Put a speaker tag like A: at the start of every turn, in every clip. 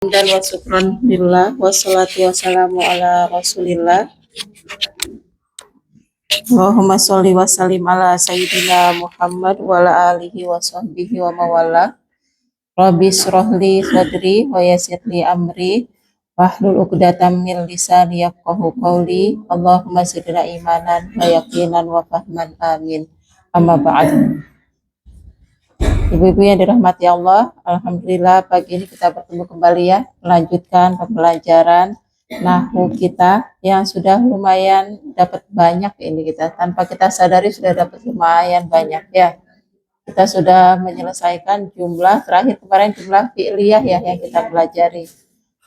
A: Dan wa syukran lillah wassalatu wassalamu ala rasulillah. Allahumma sholli wa sallim ala sayyidina Muhammad wa ala alihi wa sahbihi wa mawala. Rabbi shrahli sadri wa yassirli amri wahlul 'uqdatam min lisani yafqahu qawli. Allahumma zidna imanan wa yaqinan wa fahman, amin. Amma ba'd. Ibu-ibu yang dirahmati Allah, alhamdulillah pagi ini kita bertemu kembali ya, melanjutkan pembelajaran nahwu kita yang sudah lumayan dapat banyak ini, kita tanpa kita sadari sudah dapat lumayan banyak ya. Kita sudah menyelesaikan jumlah terakhir kemarin, jumlah fi'liyah ya yang kita pelajari.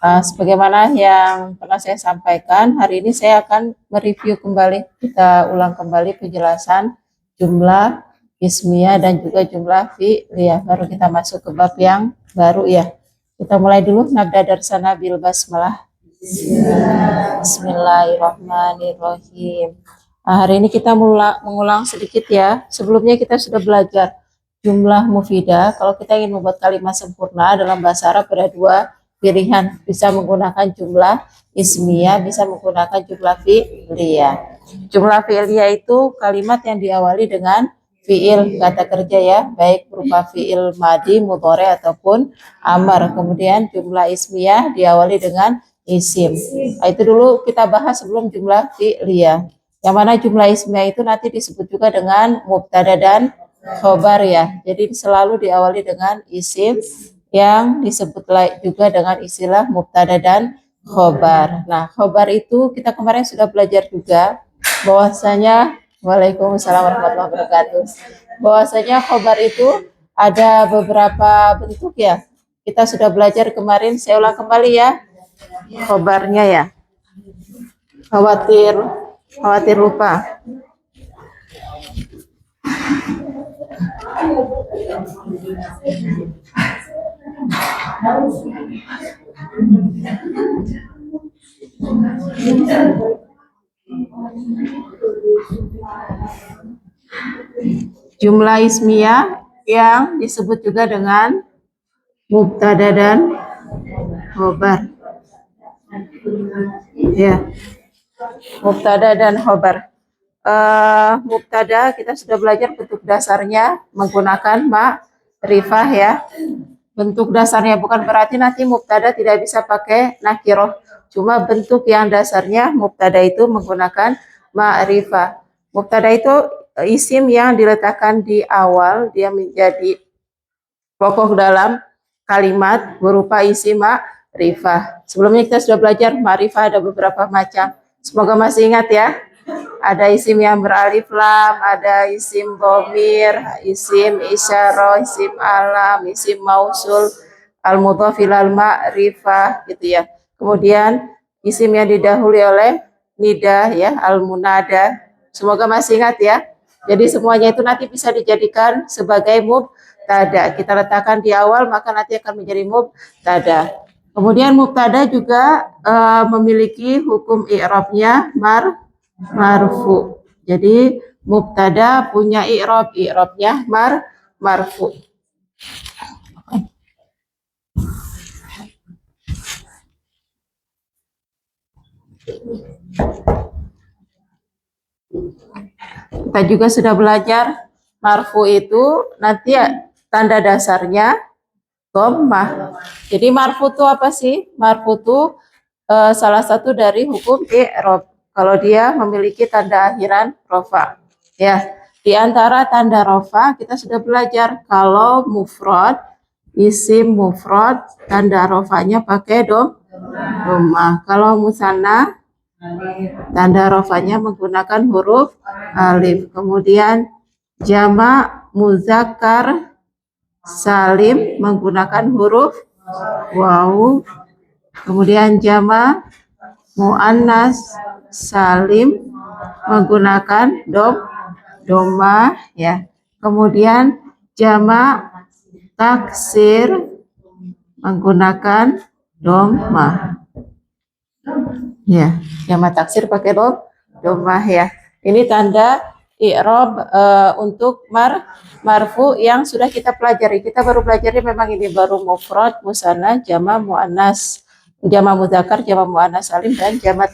A: Sebagaimana yang pernah saya sampaikan, hari ini saya akan mereview kembali, kita ulang kembali penjelasan jumlah ismiyah dan juga jumlah fi'liyah. Baru kita masuk ke bab yang baru ya. Kita mulai dulu, nabda darsana bil basmalah. Bismillahirrahmanirrahim. Hari ini kita mengulang sedikit ya. Sebelumnya kita sudah belajar jumlah mufidah. Kalau kita ingin membuat kalimat sempurna dalam bahasa Arab ada dua pilihan. Bisa menggunakan jumlah ismiyah, bisa menggunakan jumlah fi'liyah. Jumlah fi'liyah itu kalimat yang diawali dengan fi'il, kata kerja ya, baik berupa fi'il madi, mudhari ataupun amar. Kemudian jumlah ismiyah diawali dengan isim. Nah, itu dulu kita bahas sebelum jumlah fi'liyah. Yang mana jumlah ismiyah itu nanti disebut juga dengan mubtada dan khobar ya. Jadi selalu diawali dengan isim yang disebut juga dengan istilah mubtada dan khobar. Nah, khobar itu kita kemarin sudah belajar juga bahwasanya, waalaikumsalam warahmatullahi wabarakatuh, bahwasanya khobar itu ada beberapa bentuk ya. Kita sudah belajar kemarin, saya ulang kembali ya khobarnya ya. Khawatir lupa. Jumlah ismiyah yang disebut juga dengan mubtada dan khobar. Ya, mubtada dan khobar. Mubtada kita sudah belajar bentuk dasarnya menggunakan ma'rifah ya. Bentuk dasarnya bukan berarti nanti mubtada tidak bisa pakai nakiroh. Cuma bentuk yang dasarnya mubtada itu menggunakan ma'rifah. Mubtada itu isim yang diletakkan di awal, dia menjadi pokok dalam kalimat berupa isim ma'rifah. Sebelumnya kita sudah belajar ma'rifah ada beberapa macam. Semoga masih ingat ya. Ada isim yang beralif lam, ada isim dhamir, isim isyarah, isim alam, isim mausul, al-mudhaf ilal ma'rifah gitu ya. Kemudian isim yang didahului oleh nida ya, al-munada. Semoga masih ingat ya. Jadi semuanya itu nanti bisa dijadikan sebagai mubtada. Kita letakkan di awal maka nanti akan menjadi mubtada. Kemudian mubtada juga memiliki hukum i'rabnya marfu. Jadi mubtada punya i'rabnya marfu. Kita juga sudah belajar marfu itu nanti ya, tanda dasarnya dhammah. Jadi marfu itu apa sih? Marfu itu salah satu dari hukum i'rab. Kalau dia memiliki tanda akhiran rofa. Ya, di antara tanda rofa kita sudah belajar kalau mufrad, isim mufrad tanda rofanya pakai dhammah. Kalau musanna tanda rofanya menggunakan huruf alif. Kemudian jamak muzakkar salim menggunakan huruf waw. Kemudian jamak muannas salim menggunakan dhammah ya. Kemudian jamak taksir menggunakan dhammah. Ya, jamak taksir pakai dhammah ya. Ini tanda i'rab untuk marfu yang sudah kita pelajari. Kita baru pelajari memang ini baru mufrad, musanna, jama muannas, jama mudzakkar, jama muannas salim dan jama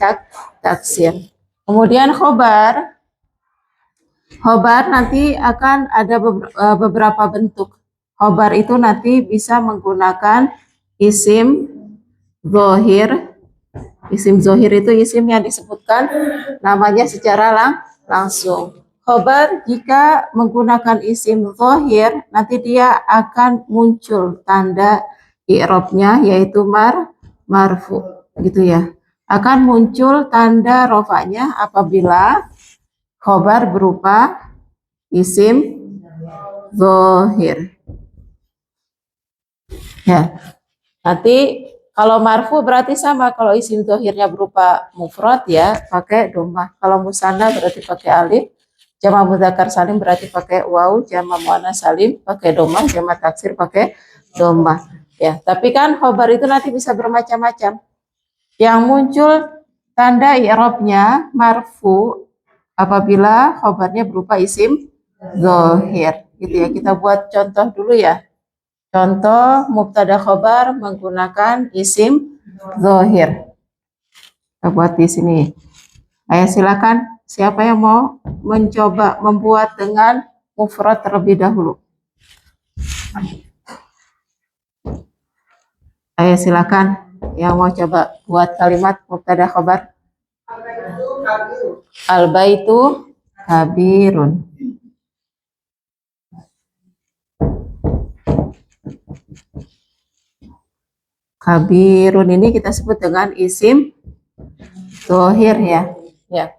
A: taksir. Kemudian khobar. Khobar nanti akan ada beberapa bentuk. Khobar itu nanti bisa menggunakan isim zohir. Isim zohir itu isim yang disebutkan namanya secara langsung. Khobar jika menggunakan isim zohir, nanti dia akan muncul tanda i'rabnya yaitu marfu, gitu ya. Akan muncul tanda rofanya apabila khobar berupa isim zohir. Ya, nanti kalau marfu berarti sama. Kalau isim zohirnya berupa mufrad ya pakai dhammah. Kalau musanna berarti pakai alif. Jama mudzakkar salim berarti pakai waw. Jama muannas salim pakai dhammah. Jama taksir pakai dhammah. Ya, tapi kan khobar itu nanti bisa bermacam-macam. Yang muncul tanda i'rabnya marfu apabila khobarnya berupa isim zohir. Gitu ya. Kita buat contoh dulu ya. Contoh mubtada khobar menggunakan isim zohir. Kita buat di sini. Ayo silakan, siapa yang mau mencoba membuat dengan mufrad terlebih dahulu? Ayo silakan, yang mau coba buat kalimat mubtada khobar. Al-baitu kabirun. Kabirun ini kita sebut dengan isim zohir ya. Ya.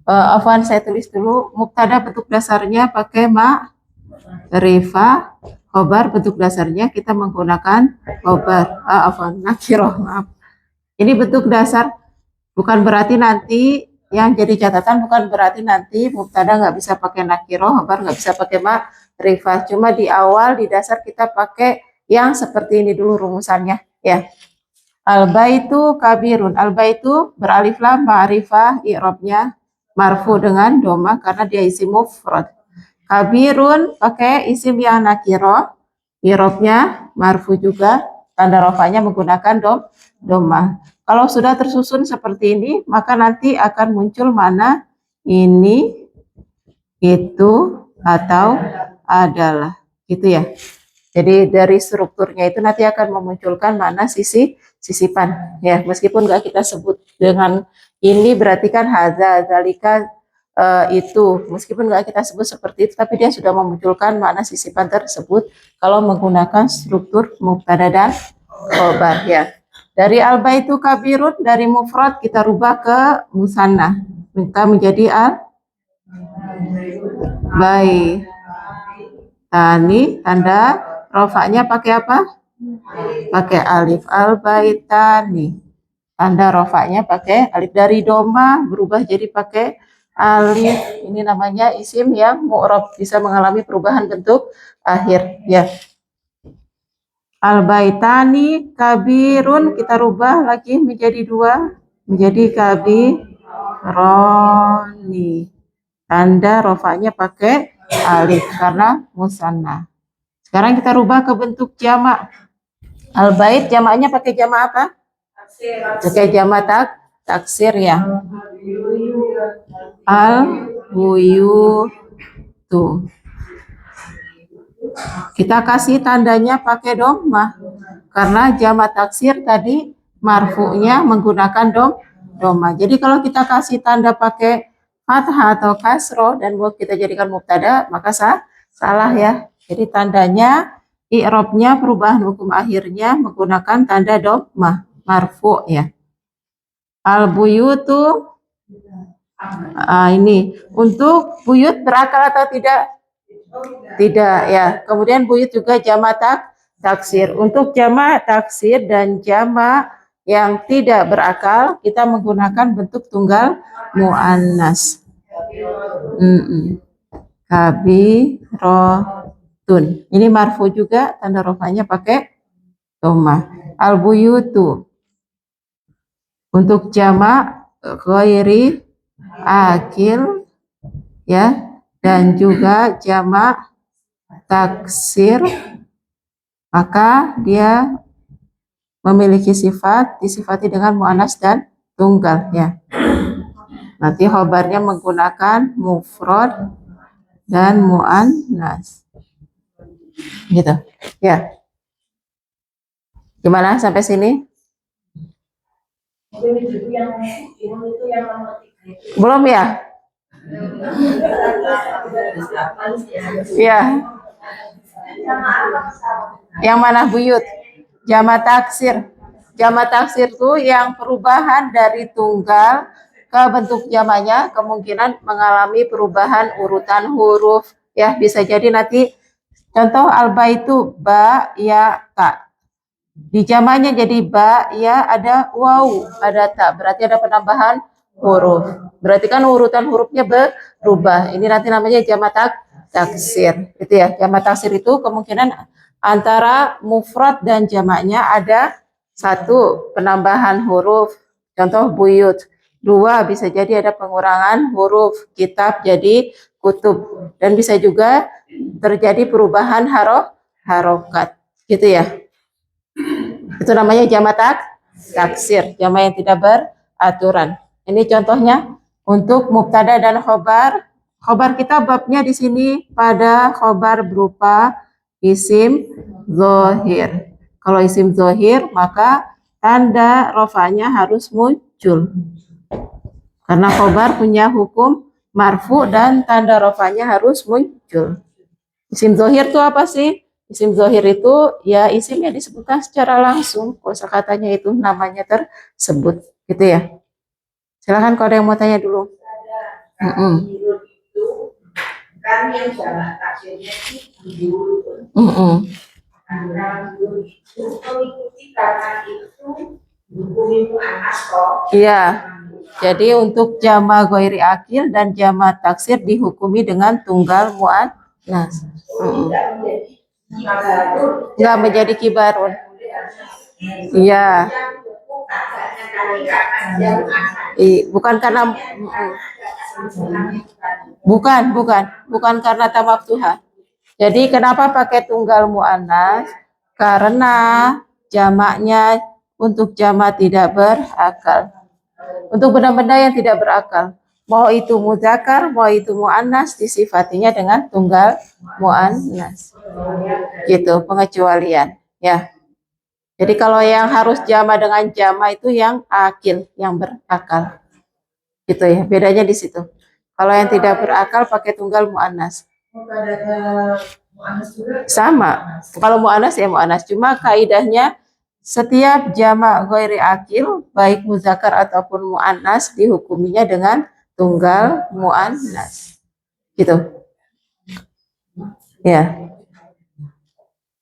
A: Afwan, saya tulis dulu. Mubtada bentuk dasarnya pakai ma'rifah. Khobar bentuk dasarnya kita menggunakan khobar. Afwan, nakirah, maaf. Ini bentuk dasar, bukan berarti nanti yang jadi catatan bukan berarti nanti mubtada nggak bisa pakai nakirah, khobar nggak bisa pakai ma'rifah. Cuma di awal di dasar kita pakai yang seperti ini dulu rumusannya. Ya, al-baitu kabirun. Al-baitu beralif lam ma'rifah, i'rabnya marfu dengan doma karena dia isim mufrad. Kabirun pakai isim yang nakiro, i'rabnya marfu juga, tanda rofanya menggunakan doma. Kalau sudah tersusun seperti ini, maka nanti akan muncul mana ini, itu, atau adalah, gitu ya. Jadi dari strukturnya itu nanti akan memunculkan mana sisipan ya, meskipun nggak kita sebut dengan ini berarti kan hadza zalika itu, meskipun nggak kita sebut seperti itu tapi dia sudah memunculkan mana sisipan tersebut kalau menggunakan struktur mubtada dan khobar ya. Dari al-baitu kabirun, dari mufrad kita rubah ke musanna, kita menjadi al-baitani, tanda rofanya pakai apa? Pakai alif. Al-baitani. Tanda rofanya pakai alif. Dari doma berubah jadi pakai alif. Ini namanya isim yang mu'rab, bisa mengalami perubahan bentuk akhir. Ya. Al-baitani kabirun kita rubah lagi menjadi dua, menjadi kabironi. Tanda rofanya pakai alif karena musanna. Sekarang kita rubah ke bentuk jamak. Al-bait jamaknya pakai jamak apa? Pakai jamak taksir ya. Al-buyutu. Kita kasih tandanya pakai dhammah karena jamak taksir tadi marfu'nya menggunakan dhammah. Jadi kalau kita kasih tanda pakai fathah atau kasroh dan mau kita jadikan mubtada, maka salah ya. Jadi tandanya i'rabnya perubahan hukum akhirnya menggunakan tanda dhammah marfu' ya. Al-buyutu, ini untuk buyut berakal atau tidak? Tidak ya. Kemudian buyut juga jamak taksir. Untuk jamak taksir dan jamak yang tidak berakal kita menggunakan bentuk tunggal muannas. Kabirotun. Ini marfu juga, tanda rofanya pakai dhammah. Al-buyutu. Untuk jamak ghairi akil ya, dan juga jamak taksir, maka dia memiliki sifat disifati dengan muannas dan tunggal ya. Nanti khobarnya menggunakan mufrad dan muannas. Gitu. Ya. Gimana sampai sini? Belum ya? Ya. Yang mana buyut? Jamak taksir. Jamak taksir itu yang perubahan dari tunggal ke bentuk jamaknya kemungkinan mengalami perubahan urutan huruf. Ya, bisa jadi nanti contoh alba itu ba, ya, ta. Di jamaknya jadi ba, ya, ada waw, ada ta. Berarti ada penambahan huruf. Berarti kan urutan hurufnya berubah. Ini nanti namanya jamak taksir. Itu ya, jamak taksir itu kemungkinan antara mufrad dan jamaknya ada satu penambahan huruf. Contoh buyut. Dua, bisa jadi ada pengurangan huruf. Kitab jadi kutub. Dan bisa juga terjadi perubahan harokat. Gitu ya. Itu namanya jamak taksir, jamak yang tidak beraturan. Ini contohnya untuk mubtada dan khobar. Khobar kita babnya di sini pada khobar berupa isim zohir. Kalau isim zohir maka tanda rofanya harus muncul. Karena khobar punya hukum marfu dan tanda rofanya harus muncul. Isim zohir itu apa sih? Isim zohir itu ya isimnya disebutkan secara langsung. Kosakatanya itu namanya tersebut. Gitu ya. Silahkan kalau ada yang mau tanya dulu. Kan yang jamak taksirnya itu mengikuti karena itu hukum anas kok. Iya. Jadi untuk jamak ghairi akil dan jamak taksir dihukumi dengan tunggal muannas. Nggak menjadi kibarun. Iya. Bukan karena bukan karena tamaktuha. Jadi kenapa pakai tunggal muannas? Karena jamaknya untuk jamak tidak berakal. Untuk benda-benda yang tidak berakal. Mau itu muzakkar, mau itu muannas disifatinya dengan tunggal muannas. Gitu, pengecualian, ya. Jadi kalau yang harus jama dengan jama itu yang akil, yang berakal. Gitu ya, bedanya di situ. Kalau yang tidak berakal pakai tunggal muannas. Sama. Kalau muannas ya muannas, cuma kaidahnya setiap jamak ghairi akil baik muzakkar ataupun muannas dihukuminya dengan tunggal muannas. Gitu. Ya.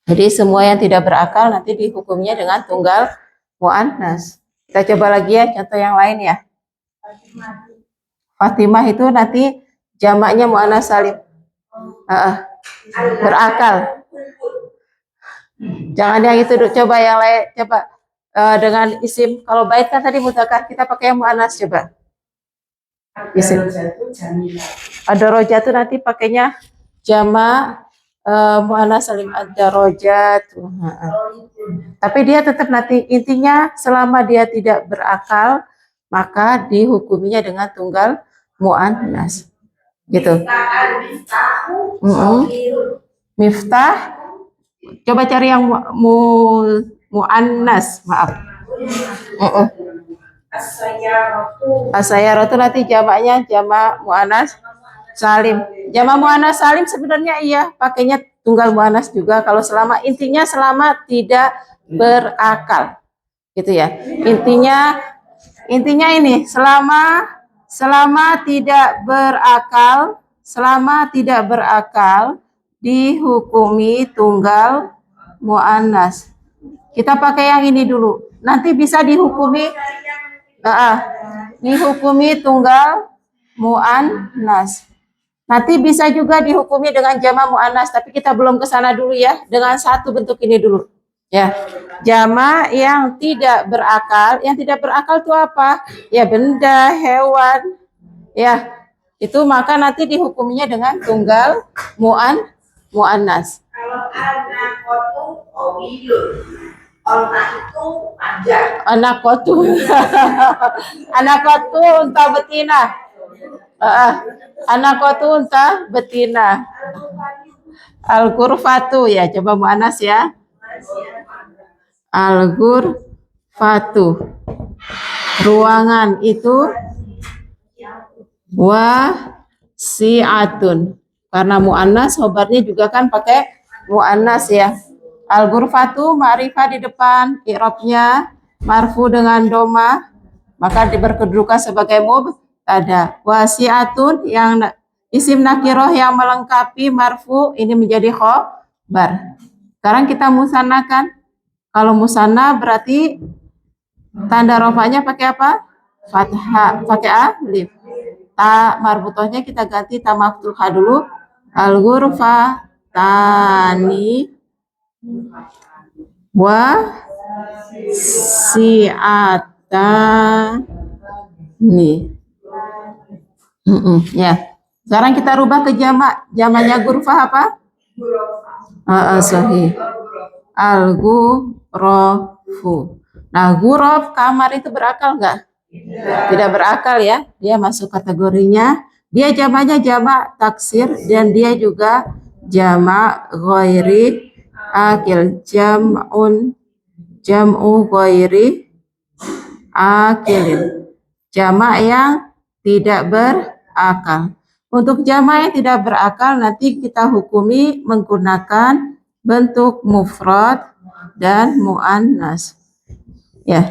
A: Jadi semua yang tidak berakal nanti dihukumnya dengan tunggal muannas. Kita coba lagi ya contoh yang lain ya. Fatimah itu nanti jamaknya muannas salim. Berakal. Jangan yang itu, coba yang lain, coba dengan isim. Kalau bait kan tadi mudzakkar, kita pakai yang muannas coba. Isim. Ad-darajat itu nanti pakainya jamak muannas salim ad-darajat. Tapi dia tetap nanti intinya selama dia tidak berakal maka dihukuminya dengan tunggal muannas. Gitu. Miftah. Coba cari yang muannas, maaf. As-sayyaratu nanti jamaknya jamak muannas salim. Jamak muannas salim sebenarnya iya pakainya tunggal muannas juga kalau selama intinya selama tidak berakal. Gitu ya. Intinya ini selama tidak berakal dihukumi tunggal muannas. Kita pakai yang ini dulu. Nanti bisa dihukumi tunggal muannas. Nanti bisa juga dihukumi dengan jamak muannas, tapi kita belum ke sana dulu ya. Dengan satu bentuk ini dulu. Ya. Jamak yang tidak berakal. Yang tidak berakal itu apa? Ya benda, hewan. Ya. Itu maka nanti dihukuminya dengan tunggal muannas.
B: Kalau anakotu owilun, onak itu panjang.
A: Anakotu, anakotu unta betina. Anakotu unta betina. Al-ghurfatu ya, coba muannas ya. Al-ghurfatu. Ruangan itu wasi'atun. Karena muannas khobarnya juga kan pakai muannas ya. Al-ghurfatu ma'rifah di depan, i'rabnya marfu dengan doma, maka diberkedudukan sebagai mubtada. Wasi'atun yang isim nakiroh yang melengkapi marfu ini menjadi khobar. Sekarang kita musannakan. Kalau musanna berarti tanda rofanya pakai apa? Fathah, pakai alif. Ta marbutohnya kita ganti ta maftuhah dulu. Al-ghurfa tani wa si'atani. Ya. Sekarang kita rubah ke jamak. Jamaknya ghurfah apa? Sahih. Al-ghurafu. Nah, ghuraf kamar itu berakal nggak? Tidak berakal ya. Dia masuk kategorinya. Dia jamaknya jamak taksir dan dia juga jamak ghairi akil. Jam'u ghairi akilin. Jamak yang tidak berakal. Untuk jamak yang tidak berakal nanti kita hukumi menggunakan bentuk mufrad dan muannas. Ya.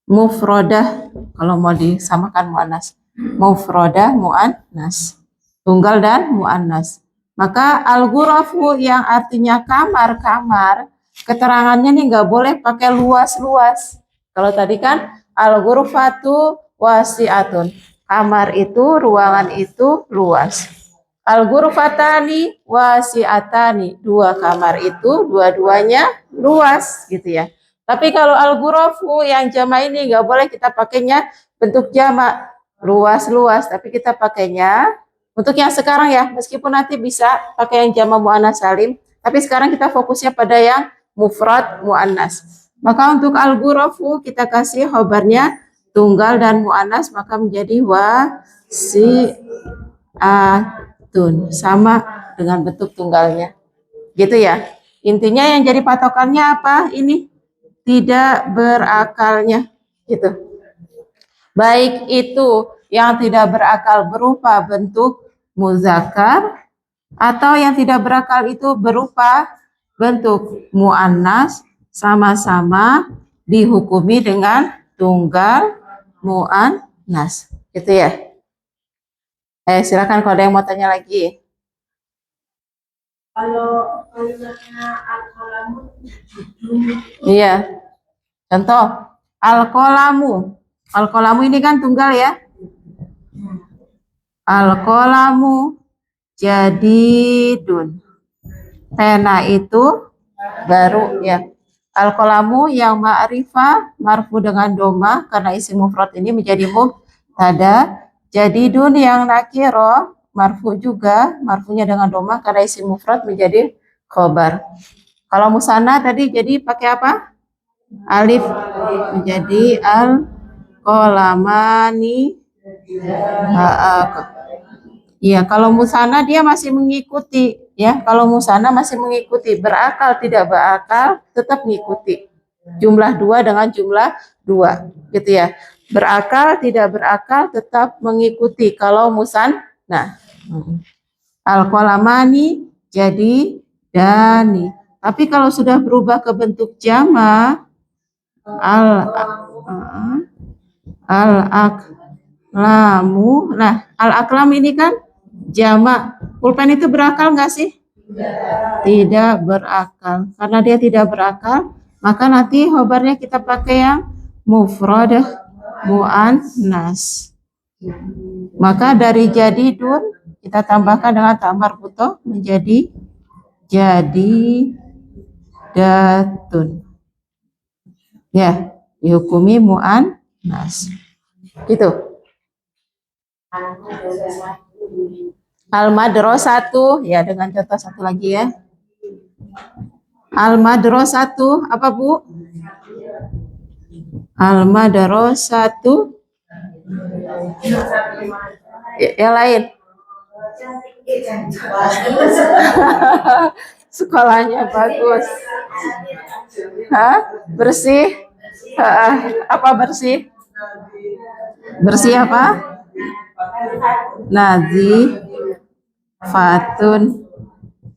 A: Mufrodah kalau mau disamakan muannas. Mufrodah muannas. Tunggal dan muannas. Maka al-ghurafu yang artinya kamar-kamar, keterangannya nih nggak boleh pakai luas-luas. Kalau tadi kan al-ghurfatu wasi'atun. Kamar itu, ruangan itu luas. Al-ghurfatani wasi'atani. Dua kamar itu dua-duanya luas gitu ya. Tapi kalau al-ghurafu yang jamak ini nggak boleh kita pakainya bentuk jamak luas-luas, tapi kita pakainya untuk yang sekarang ya, meskipun nanti bisa pakai yang jamak muannas salim, tapi sekarang kita fokusnya pada yang mufrad muannas. Maka untuk al-ghurafu kita kasih khobarnya tunggal dan muannas, maka menjadi wasi'atun, sama dengan bentuk tunggalnya. Gitu ya. Intinya yang jadi patokannya apa? Ini tidak berakalnya gitu. Baik itu yang tidak berakal berupa bentuk muzakkar atau yang tidak berakal itu berupa bentuk muannas, sama-sama dihukumi dengan tunggal muannas. Gitu ya. Silakan kalau ada yang mau tanya lagi.
B: Kalau kalimatnya al-qalamu,
A: Iya. Contoh, al-qalamu. Al-qalamu ini kan tunggal ya. Al-qalamu jadidun. Pena itu baru ya. Al-qalamu yang ma'rifah marfu dengan doma karena isim mufrad ini menjadi mubtada. Jadidun yang nakiro marfu juga, marfunya dengan doma karena isim mufrad menjadi khobar. Kalau musanna tadi jadi pakai apa? Alif menjadi al-qalamani. Iya, kalau musanna dia masih mengikuti ya. Kalau musanna masih mengikuti, berakal tidak berakal tetap mengikuti. Jumlah dua dengan jumlah dua, gitu ya. Berakal tidak berakal tetap mengikuti kalau musanna. Al-qalamani jadi dani. Tapi kalau sudah berubah ke bentuk jamak al-aklamu. Nah, al-aklam ini kan jamak. Pulpen itu berakal nggak sih? Tidak berakal. Karena dia tidak berakal, maka nanti khobarnya kita pakai yang mufradah muannas. Maka dari jadidun kita tambahkan dengan tamar butoh menjadi jadi datun. Ya, dihukumi muannas. Gitu. Al-madrasatu, ya dengan contoh satu lagi ya. Al-madrasatu, apa Bu? Al-madrasatu, yang lain. Sekolahnya bagus. Hah? Bersih? Apa bersih? Bersih apa? Nazifatun.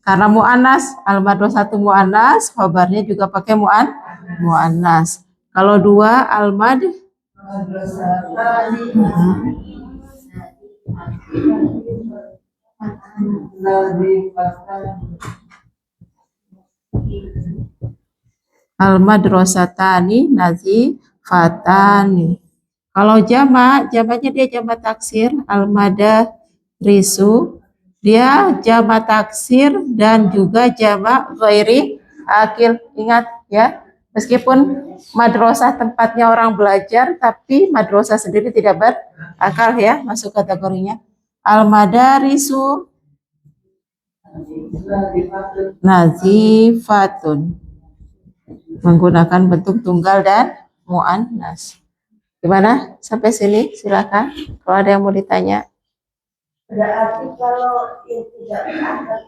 A: Karena mu'anas, al-madrasatu mu'anas, khobarnya juga pakai mu'anas. Kalau dua al-mad al-madrasatani nazifatani. Kalau jamaknya dia jamak taksir, al-madarisu, dia jamak taksir dan juga jamak ghairi akil. Ingat ya, meskipun madrasah tempatnya orang belajar, tapi madrasah sendiri tidak berakal ya, masuk kategorinya. Al-madarisu nazifatun, menggunakan bentuk tunggal dan muannas. Gimana? Sampai sini silakan. Kalau ada yang mau ditanya.
B: Berarti kalau yang tidak berakal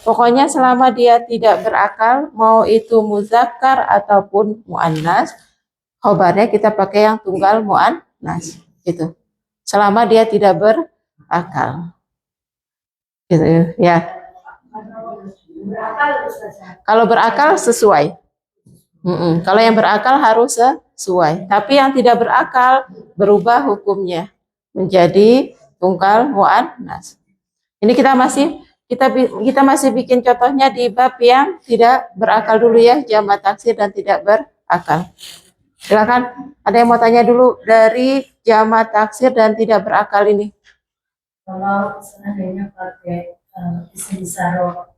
A: Pokoknya selama dia tidak berakal, mau itu muzakkar ataupun muannas, khobarnya kita pakai yang tunggal muannas, gitu. Selama dia tidak berakal, gitu ya. Kalau berakal sesuai. Kalau yang berakal harus sesuai. Tapi yang tidak berakal berubah hukumnya menjadi tunggal muannas. Ini kita masih bikin contohnya di bab yang tidak berakal dulu ya, jamak taksir dan tidak berakal. Silakan, ada yang mau tanya dulu dari jamak taksir dan tidak berakal ini?
C: Kalau seandainya pakai isim saro,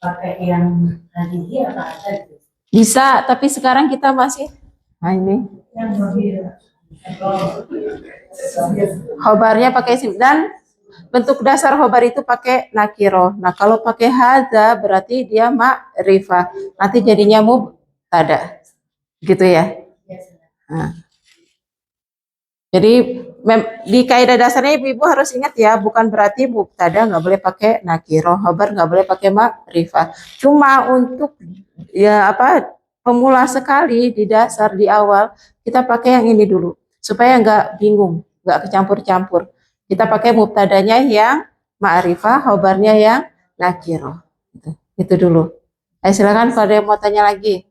C: pakai yang tadi apa ada gitu?
A: Bisa, tapi sekarang kita masih ini
C: Yang lebih
A: khobarnya pakai isim, dan bentuk dasar khobar itu pakai nakiro. Nah, kalau pakai hadza berarti dia ma'rifah. Nanti jadinya mubtada. Gitu ya. Nah. Jadi di kaidah dasarnya ibu-ibu harus ingat ya, bukan berarti mubtada nggak boleh pakai nakiro, khobar nggak boleh pakai ma'rifah. Cuma untuk ya pemula sekali di dasar di awal kita pakai yang ini dulu supaya nggak bingung, nggak kecampur-campur. Kita pakai mubtadanya yang ma'rifah, khobarnya yang nakiro. Itu dulu. Silakan kalau ada yang mau tanya lagi.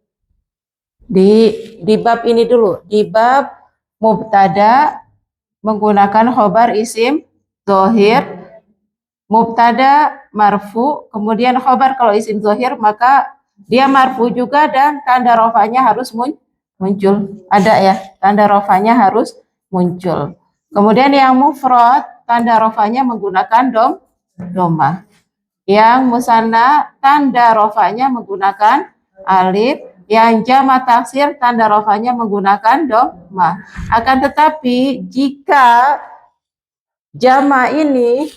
A: Di bab ini dulu, di bab mubtada menggunakan khobar isim dhohir, mubtada marfu, kemudian khobar kalau isim dhohir maka dia marfu juga dan tanda rofanya harus muncul. Ada ya, tanda rofanya harus muncul. Kemudian yang mufrad tanda rofanya menggunakan domah. Yang musanna tanda rofanya menggunakan alif. Yang jamak taksir tanda rofanya menggunakan domah. Akan tetapi jika jamak ini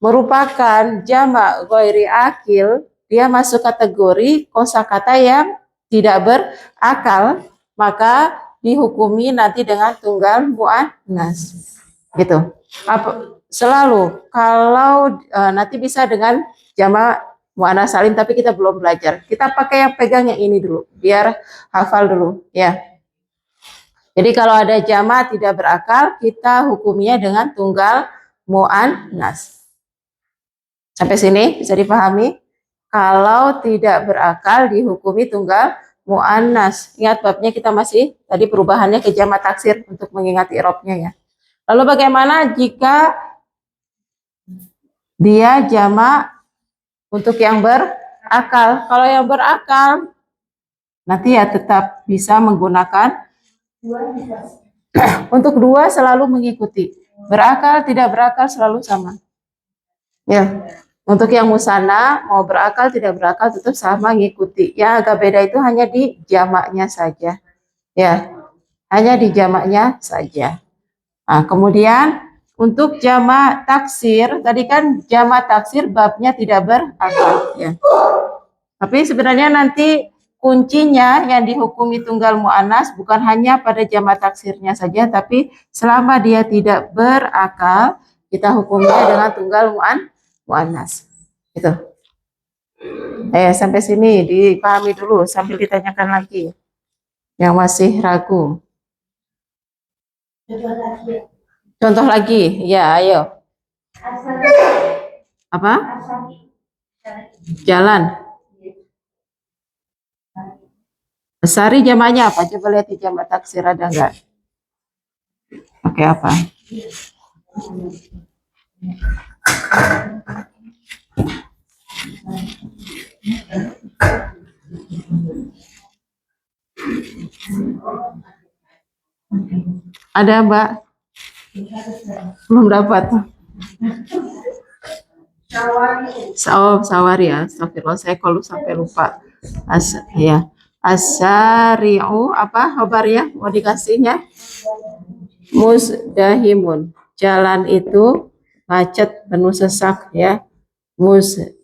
A: merupakan jamak ghairi akil, dia masuk kategori kosakata yang tidak berakal, maka dihukumi nanti dengan tunggal muannas. Gitu. Selalu kalau nanti bisa dengan jamak muannas salim, tapi kita belum belajar. Kita pakai yang pegang yang ini dulu, biar hafal dulu ya. Jadi kalau ada jamak tidak berakal, kita hukumnya dengan tunggal muannas. Sampai sini bisa dipahami? Kalau tidak berakal dihukumi tunggal muannas. Ingat babnya kita masih tadi perubahannya ke jamak taksir untuk mengingat i'rabnya ya. Lalu bagaimana jika dia jamak untuk yang berakal? Kalau yang berakal nanti ya tetap bisa menggunakan untuk dua selalu mengikuti. Berakal tidak berakal selalu sama. Ya. Untuk yang musanna mau berakal tidak berakal tetap sama ngikuti. Yang agak beda itu hanya di jamaknya saja. Ya. Hanya di jamaknya saja. Nah, kemudian untuk jamak taksir, tadi kan jamak taksir babnya tidak berakal ya. Tapi sebenarnya nanti kuncinya yang dihukumi tunggal mu'annas bukan hanya pada jamak taksirnya saja, tapi selama dia tidak berakal, kita hukumnya dengan tunggal mu'annas. Gitu. Sampai sini dipahami dulu sambil ditanyakan lagi yang masih ragu.
B: Coba lagi.
A: Contoh lagi, ya ayo.
B: Asal.
A: Apa?
B: Asal.
A: Jalan. Sari jamaknya apa? Coba lihat di jamak taksir ada enggak? Pakai apa? Ada Mbak? Belum dapat. Sawari ya. Astagfirullah, saya kalau sampai lupa. Ya. Asyari'u apa khabar ya? Mau dikasihnya? Musdahimun. Jalan itu macet, penuh sesak ya. Musdahimun.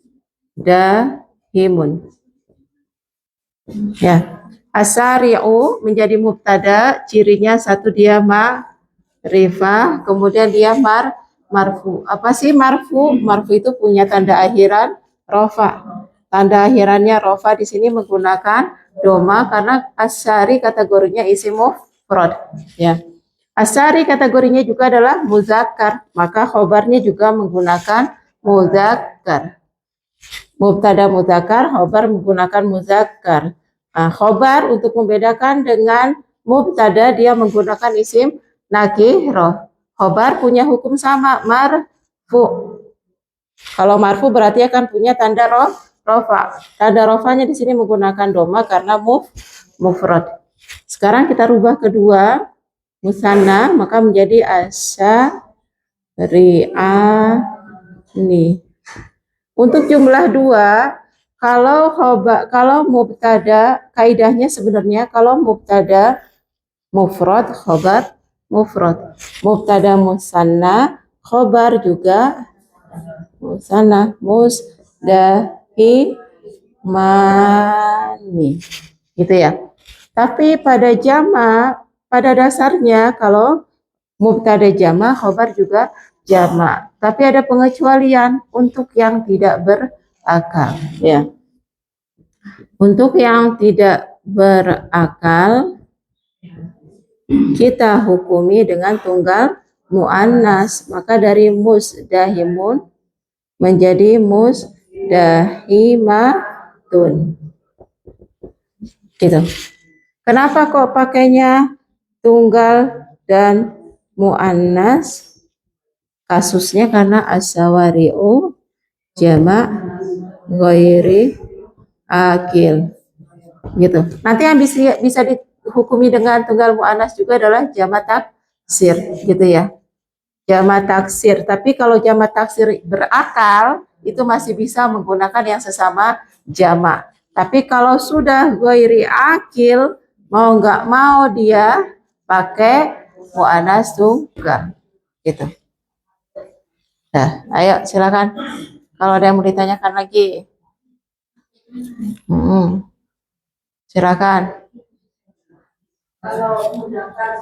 A: Ya. Asyari'u menjadi mubtada, cirinya satu dia ma'rifah, kemudian dia marfu. Apa sih marfu? Marfu itu punya tanda akhiran rofa. Tanda akhirannya rofa di sini menggunakan doma karena asyari kategorinya isim mufrad. Ya. Asyari kategorinya juga adalah muzakkar, maka khobarnya juga menggunakan muzakkar. Mubtada muzakkar, khobar menggunakan muzakkar. Nah, khobar untuk membedakan dengan mubtada dia menggunakan isim nakirah. Khobar punya hukum sama, marfu. Kalau marfu berarti akan punya tanda rofa. Tanda rofanya di sini menggunakan doma karena mufrad. Sekarang kita rubah kedua musanna, maka menjadi asyari'ani. Untuk jumlah dua, kalau mubtada, kaidahnya sebenarnya kalau mubtada mufrad, khobar mufrad. Mubtada musanna, khobar juga musanna, musdahimani. Gitu ya. Tapi pada jamak, pada dasarnya kalau mubtada jamak, khobar juga jamak. Tapi ada pengecualian untuk yang tidak berakal. Ya. Untuk yang tidak berakal, kita hukumi dengan tunggal mu'annas. Maka dari musdahimun menjadi musdahimatun. Gitu. Kenapa kok pakainya tunggal dan mu'annas? Kasusnya karena asyawari'u jamak ghairi akil. Gitu. Nanti yang bisa dihukumi dengan tunggal mu'annas juga adalah jamak taksir, gitu ya. Jamak taksir. Tapi kalau jamak taksir berakal, itu masih bisa menggunakan yang sesama jamak. Tapi kalau sudah ghairi akil, mau nggak mau dia pakai mu'annas tunggal. Gitu. Nah, ayo silakan. Kalau ada yang mau ditanyakan lagi. Silakan.
B: Kalau menggunakan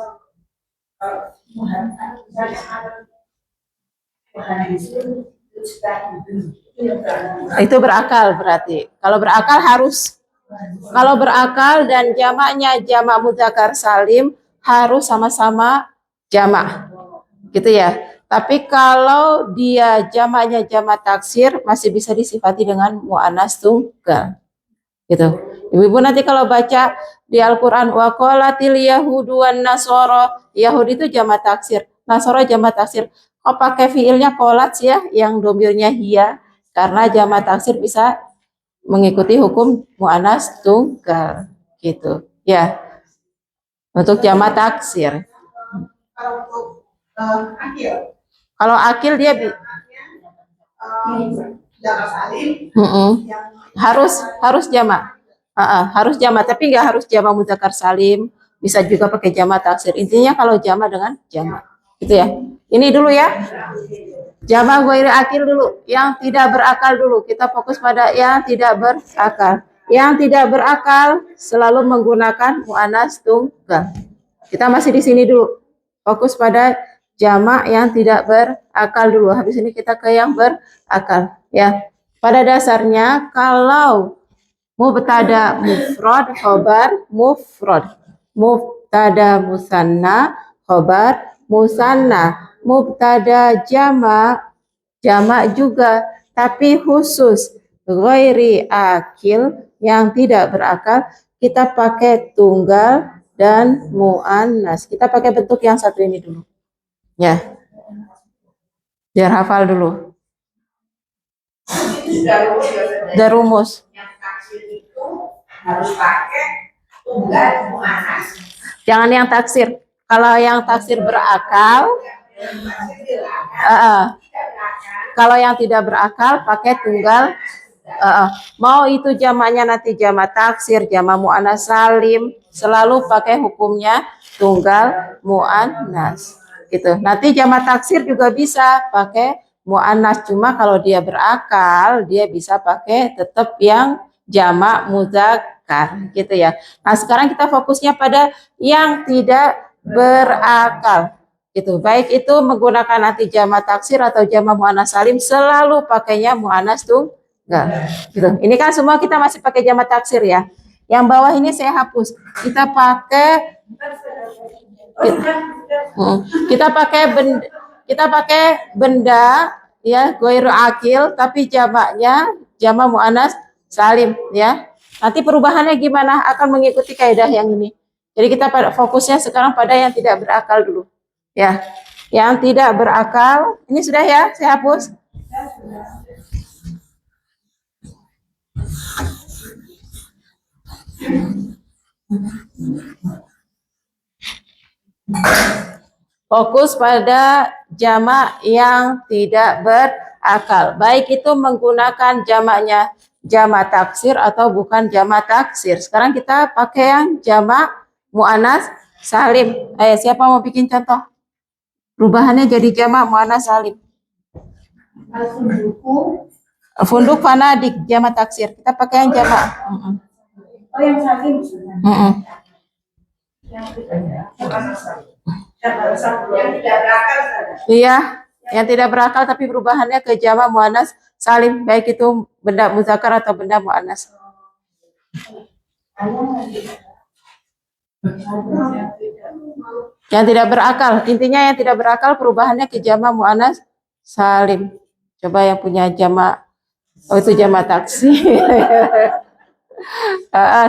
A: Itu berakal berarti. Kalau berakal harus. Kalau berakal dan jamaknya jamak mudzakkar salim harus sama-sama jamak. Gitu ya. Tapi kalau dia jamaknya jamak taksir masih bisa disifati dengan mu'annas tunggal. Gitu. Ibu-ibu nanti kalau baca di Al-Qur'an wa qalatil yahudu wan nasara, Yahudi itu jamak taksir, Nasara jamak taksir. Kok pakai fiilnya qolat ya yang domirnya hiya? Karena jamak taksir bisa mengikuti hukum mu'annas tunggal gitu. Ya. Untuk jamak taksir.
B: akil.
A: Kalau akil dia
B: Jamak salim.
A: Harus jamak. Harus jamak, tapi nggak harus jamak mudzakkar salim. Bisa juga pakai jamak taksir. Intinya kalau jamak dengan jamak. Gitu ya. Ini dulu ya. Jama' ghairi akil dulu, yang tidak berakal dulu. Kita fokus pada yang tidak berakal. Yang tidak berakal selalu menggunakan muannas tunggal. Kita masih di sini dulu. Fokus pada jama' yang tidak berakal dulu. Habis ini kita ke yang berakal, ya. Pada dasarnya kalau mubtada mufrad khobar mufrad, mubtada musanna khobar musanna, mubtada jama juga, tapi khusus ghairi akil yang tidak berakal kita pakai tunggal dan muannas. Kita pakai bentuk yang satu ini dulu, ya, biar hafal dulu. Ada rumus.
B: Yang taksir itu harus pakai tunggal muannas.
A: Jangan yang taksir. Kalau yang taksir berakal, kalau yang tidak berakal pakai tunggal. Mau itu jamaknya nanti jamak taksir, jamak muannas salim, selalu pakai hukumnya tunggal muannas. Gitu. Nanti jamak taksir juga bisa pakai muannas, cuma kalau dia berakal dia bisa pakai tetap yang jamak muzakkar, gitu ya. Nah, sekarang kita fokusnya pada yang tidak berakal. Gitu. Baik itu menggunakan nanti jamak taksir atau jamak muannas salim selalu pakainya muannas tunggal. Gitu. Ini kan semua kita masih pakai jamak taksir ya. Yang bawah ini saya hapus. Kita pakai benda ya ghairu akil tapi jamaknya jamak muannas salim ya. Nanti perubahannya gimana akan mengikuti kaidah yang ini. Jadi kita fokusnya sekarang pada yang tidak berakal dulu. Ya. Yang tidak berakal, ini sudah ya, saya hapus. Fokus pada jamak yang tidak berakal. Baik itu menggunakan jamaknya jamak taksir atau bukan jamak taksir. Sekarang kita pakai yang jamak muannas salim. Siapa mau bikin contoh? Perubahannya jadi jamak muannas salim. Funduk fanadik jamak taksir. Kita pakai yang jamak.
C: Oh, yang salim.
B: Yang tidak berakal.
A: Iya, yang tidak berakal tapi perubahannya ke jamak muannas salim, baik itu benda muzakkar atau benda muannas. Yang tidak berakal, intinya yang tidak berakal perubahannya ke jamak muannas salim. Coba yang punya jamak, oh itu jamak taksir.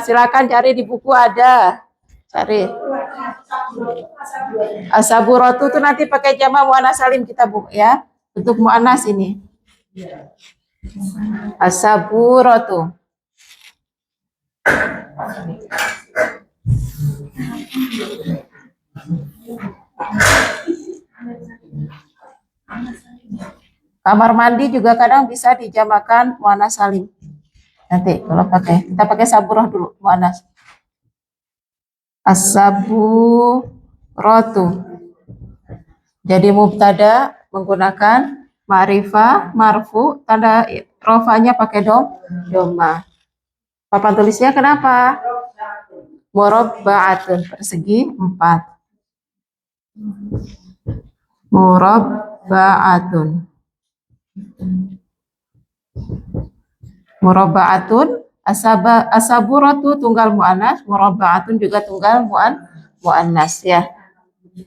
A: Silakan cari di buku ada, cari. Asaburatu itu nanti pakai jamak muannas salim kita bu ya, bentuk muannas ini. Asaburatu. Kamar mandi juga kadang bisa dijamakan muannas salim. Nanti kalau pakai, kita pakai saburah dulu muannas. As-saburatu. Jadi mubtada menggunakan ma'rifah marfu, tanda rofanya pakai doma. Papan tulisnya kenapa? Murabba'atun, persegi 4. Murabba'atun. Murabba'atun, asaburatu tunggal muannas, murabba'atun juga tunggal muannas ya.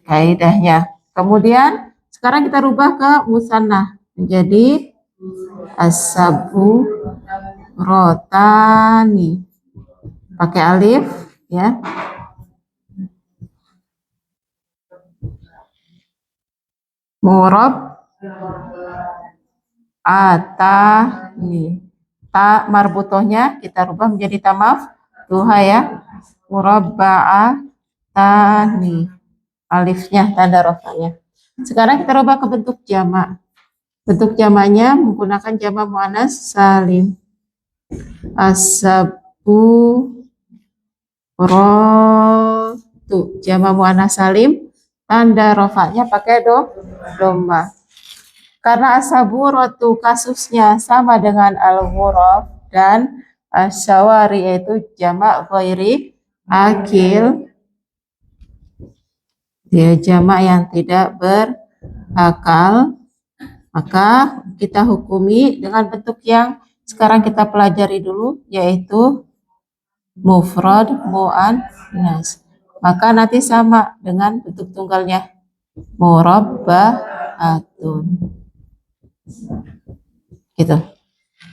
A: Kaidahnya. Kemudian sekarang kita rubah ke musanna menjadi asaburotani. Pakai alif ya. Murabba'atani. Ta marbutohnya kita rubah menjadi tamaf tuha ya. Murabba'atani. Alifnya tanda rofanya. Sekarang kita rubah ke bentuk jamak. Bentuk jamaknya menggunakan jamak muannas salim. Asaburatu jamak muannas salim tanda rofanya pakai domma. Karena as-saburatu kasusnya sama dengan al-ghuraf dan as-sawari yaitu jamak ghairi akil, ya jamak yang tidak berakal, maka kita hukumi dengan bentuk yang sekarang kita pelajari dulu, yaitu mufrad muannas. Maka nanti sama dengan bentuk tunggalnya, murabbaatun. Gitu.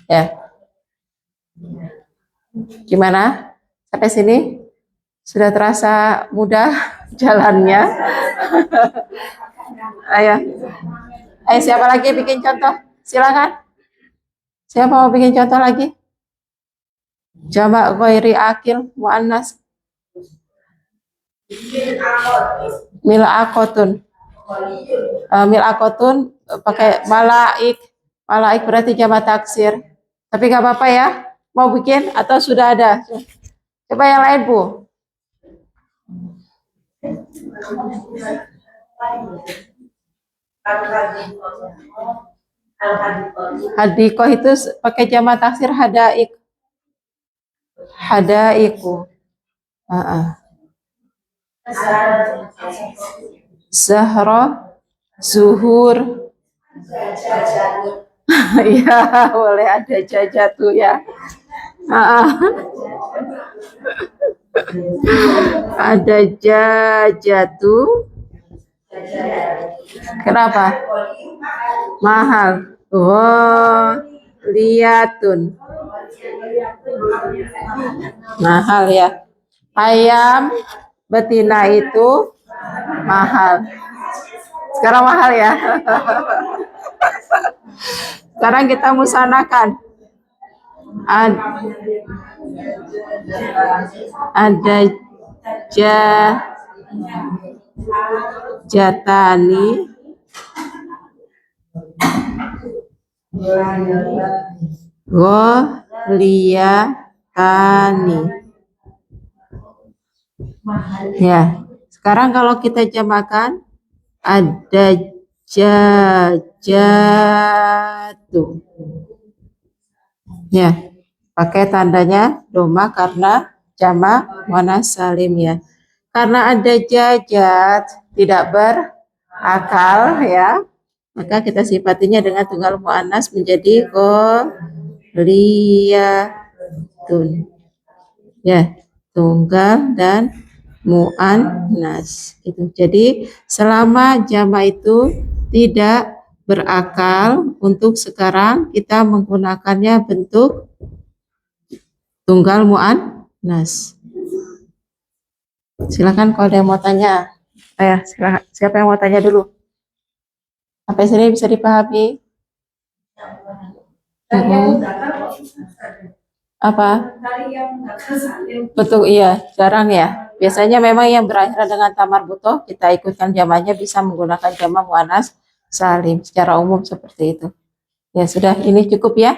A: Ya. Gimana? Sampai sini? Sudah terasa mudah jalannya? Ayo. Ayo, siapa lagi bikin contoh? Silakan. Siapa mau bikin contoh lagi? Jamak ghairi akil muannas. Mil'aqatun. Mil'aqatun pakai malaik. Malaik berarti jamak taksir. Tapi nggak apa-apa ya. Mau bikin atau sudah ada? Coba yang lain, Bu. Hadikoh itu pakai jamak taksir hadaik. Hadaiku. Zahra, zuhur. Ya, boleh ada jajatu ya. Ada jajatu. Kenapa? Mahal. Oh, liatun. Mahal ya. Ayam betina itu mahal. Sekarang mahal ya. Sekarang kita musanakan. Ada jatani. Goliyatani. Ya, sekarang kalau kita jamakan ada jajatu. Ya, pakai tandanya doma karena jamak muannas salim ya. Karena ada jajat tidak berakal ya, maka kita sifatinya dengan tunggal muannas menjadi goliyatun. Ya, tunggal dan muannas itu. Jadi selama jamak itu tidak berakal, untuk sekarang kita menggunakannya bentuk tunggal muannas. Silakan kalau ada yang mau tanya. Silakan. Siapa yang mau tanya dulu? Sampai sini bisa dipahami? Apa? Betul, iya, jarang ya. Biasanya memang yang berakhir dengan tamar butoh kita ikutkan jamaknya bisa menggunakan jamak muannas salim secara umum seperti itu. Ya sudah, ini cukup ya.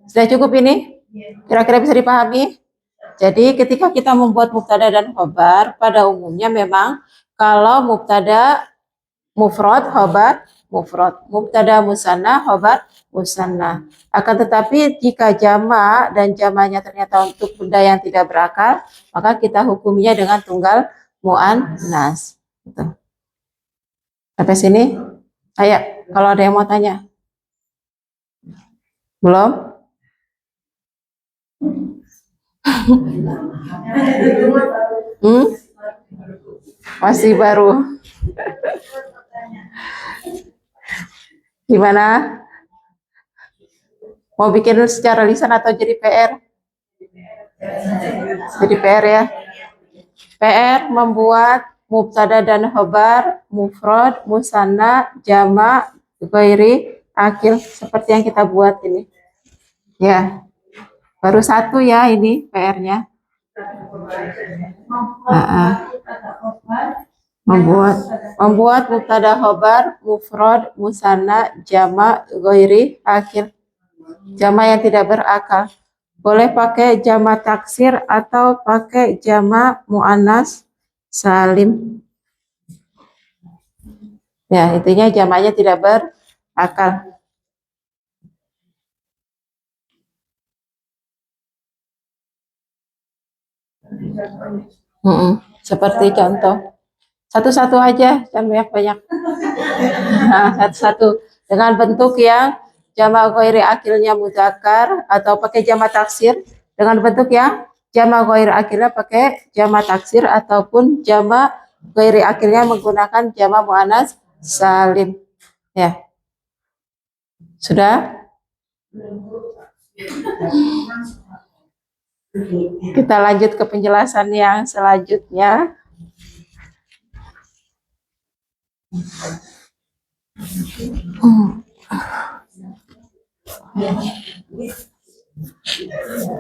A: Sudah cukup ini? Kira-kira bisa dipahami? Jadi ketika kita membuat mubtada dan khobar, pada umumnya memang kalau mubtada mufrad, khobar mufrad, mubtada musanna, khobar musanna. Akan tetapi jika jamak dan jamaknya ternyata untuk benda yang tidak berakal, maka kita hukumnya dengan tunggal muannas. Gitu. Sampai sini? Ayo, kalau ada yang mau tanya. Belum? Masih baru. Gimana? Mau bikin secara lisan atau jadi PR? Jadi PR ya. PR membuat mubtada dan khobar, mufrad, musanna, jamak, ghairi akil seperti yang kita buat ini. Ya. Baru satu ya ini PR-nya. Membuat mubtada khobar, mufrad, musanna, jamak, ghairi akil. Jamak yang tidak berakal. Boleh pakai jamak taksir atau pakai jamak muannas salim. Ya, intinya jamaknya tidak berakal. Seperti contoh. Satu-satu aja, jangan banyak-banyak. Nah, satu-satu. Dengan bentuk yang jamak ghairi akilnya mudzakkar atau pakai jamak taksir. Dengan bentuk yang jamak ghairi akilnya pakai jamak taksir ataupun jamak ghairi akilnya menggunakan jamak muannats salim. Ya. Sudah? Kita lanjut ke penjelasan yang selanjutnya.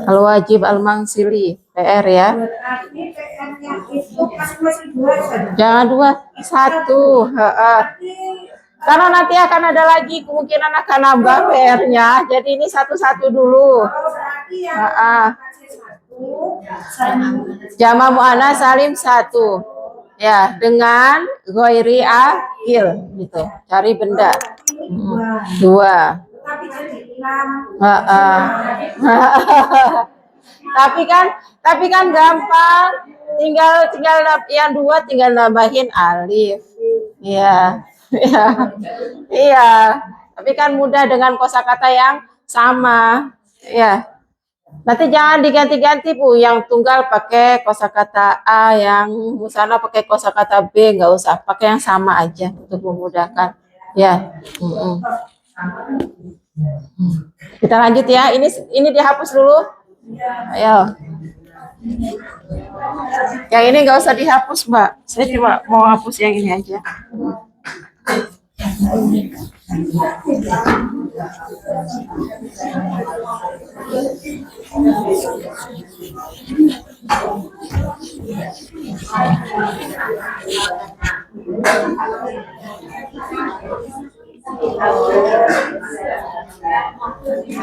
A: Al-wajib al-mangsili, PR ya.
C: Berarti PR-nya itu masing-masing dua saja.
A: Jangan dua, satu. Karena nanti akan ada lagi kemungkinan akan nambah PR-nya. Jadi ini satu-satu dulu.
C: Berarti yang satu,
A: Jamak muannats salim satu. Ya, dengan ghairi akil gitu. Cari benda. Dua.
C: tapi jadi 6.
A: Tapi kan gampang. Tinggal yang dua tinggal nambahin alif. Iya. Iya. Iya. Tapi kan mudah dengan kosakata yang sama. Ya. Nanti jangan diganti-ganti Bu, yang tunggal pakai kosakata A, yang musana pakai kosakata B, nggak usah, pakai yang sama aja untuk memudahkan. Ya. Kita lanjut ya. Ini dihapus dulu. Ayo. Yang ini nggak usah dihapus Mbak. Saya cuma mau hapus yang ini aja.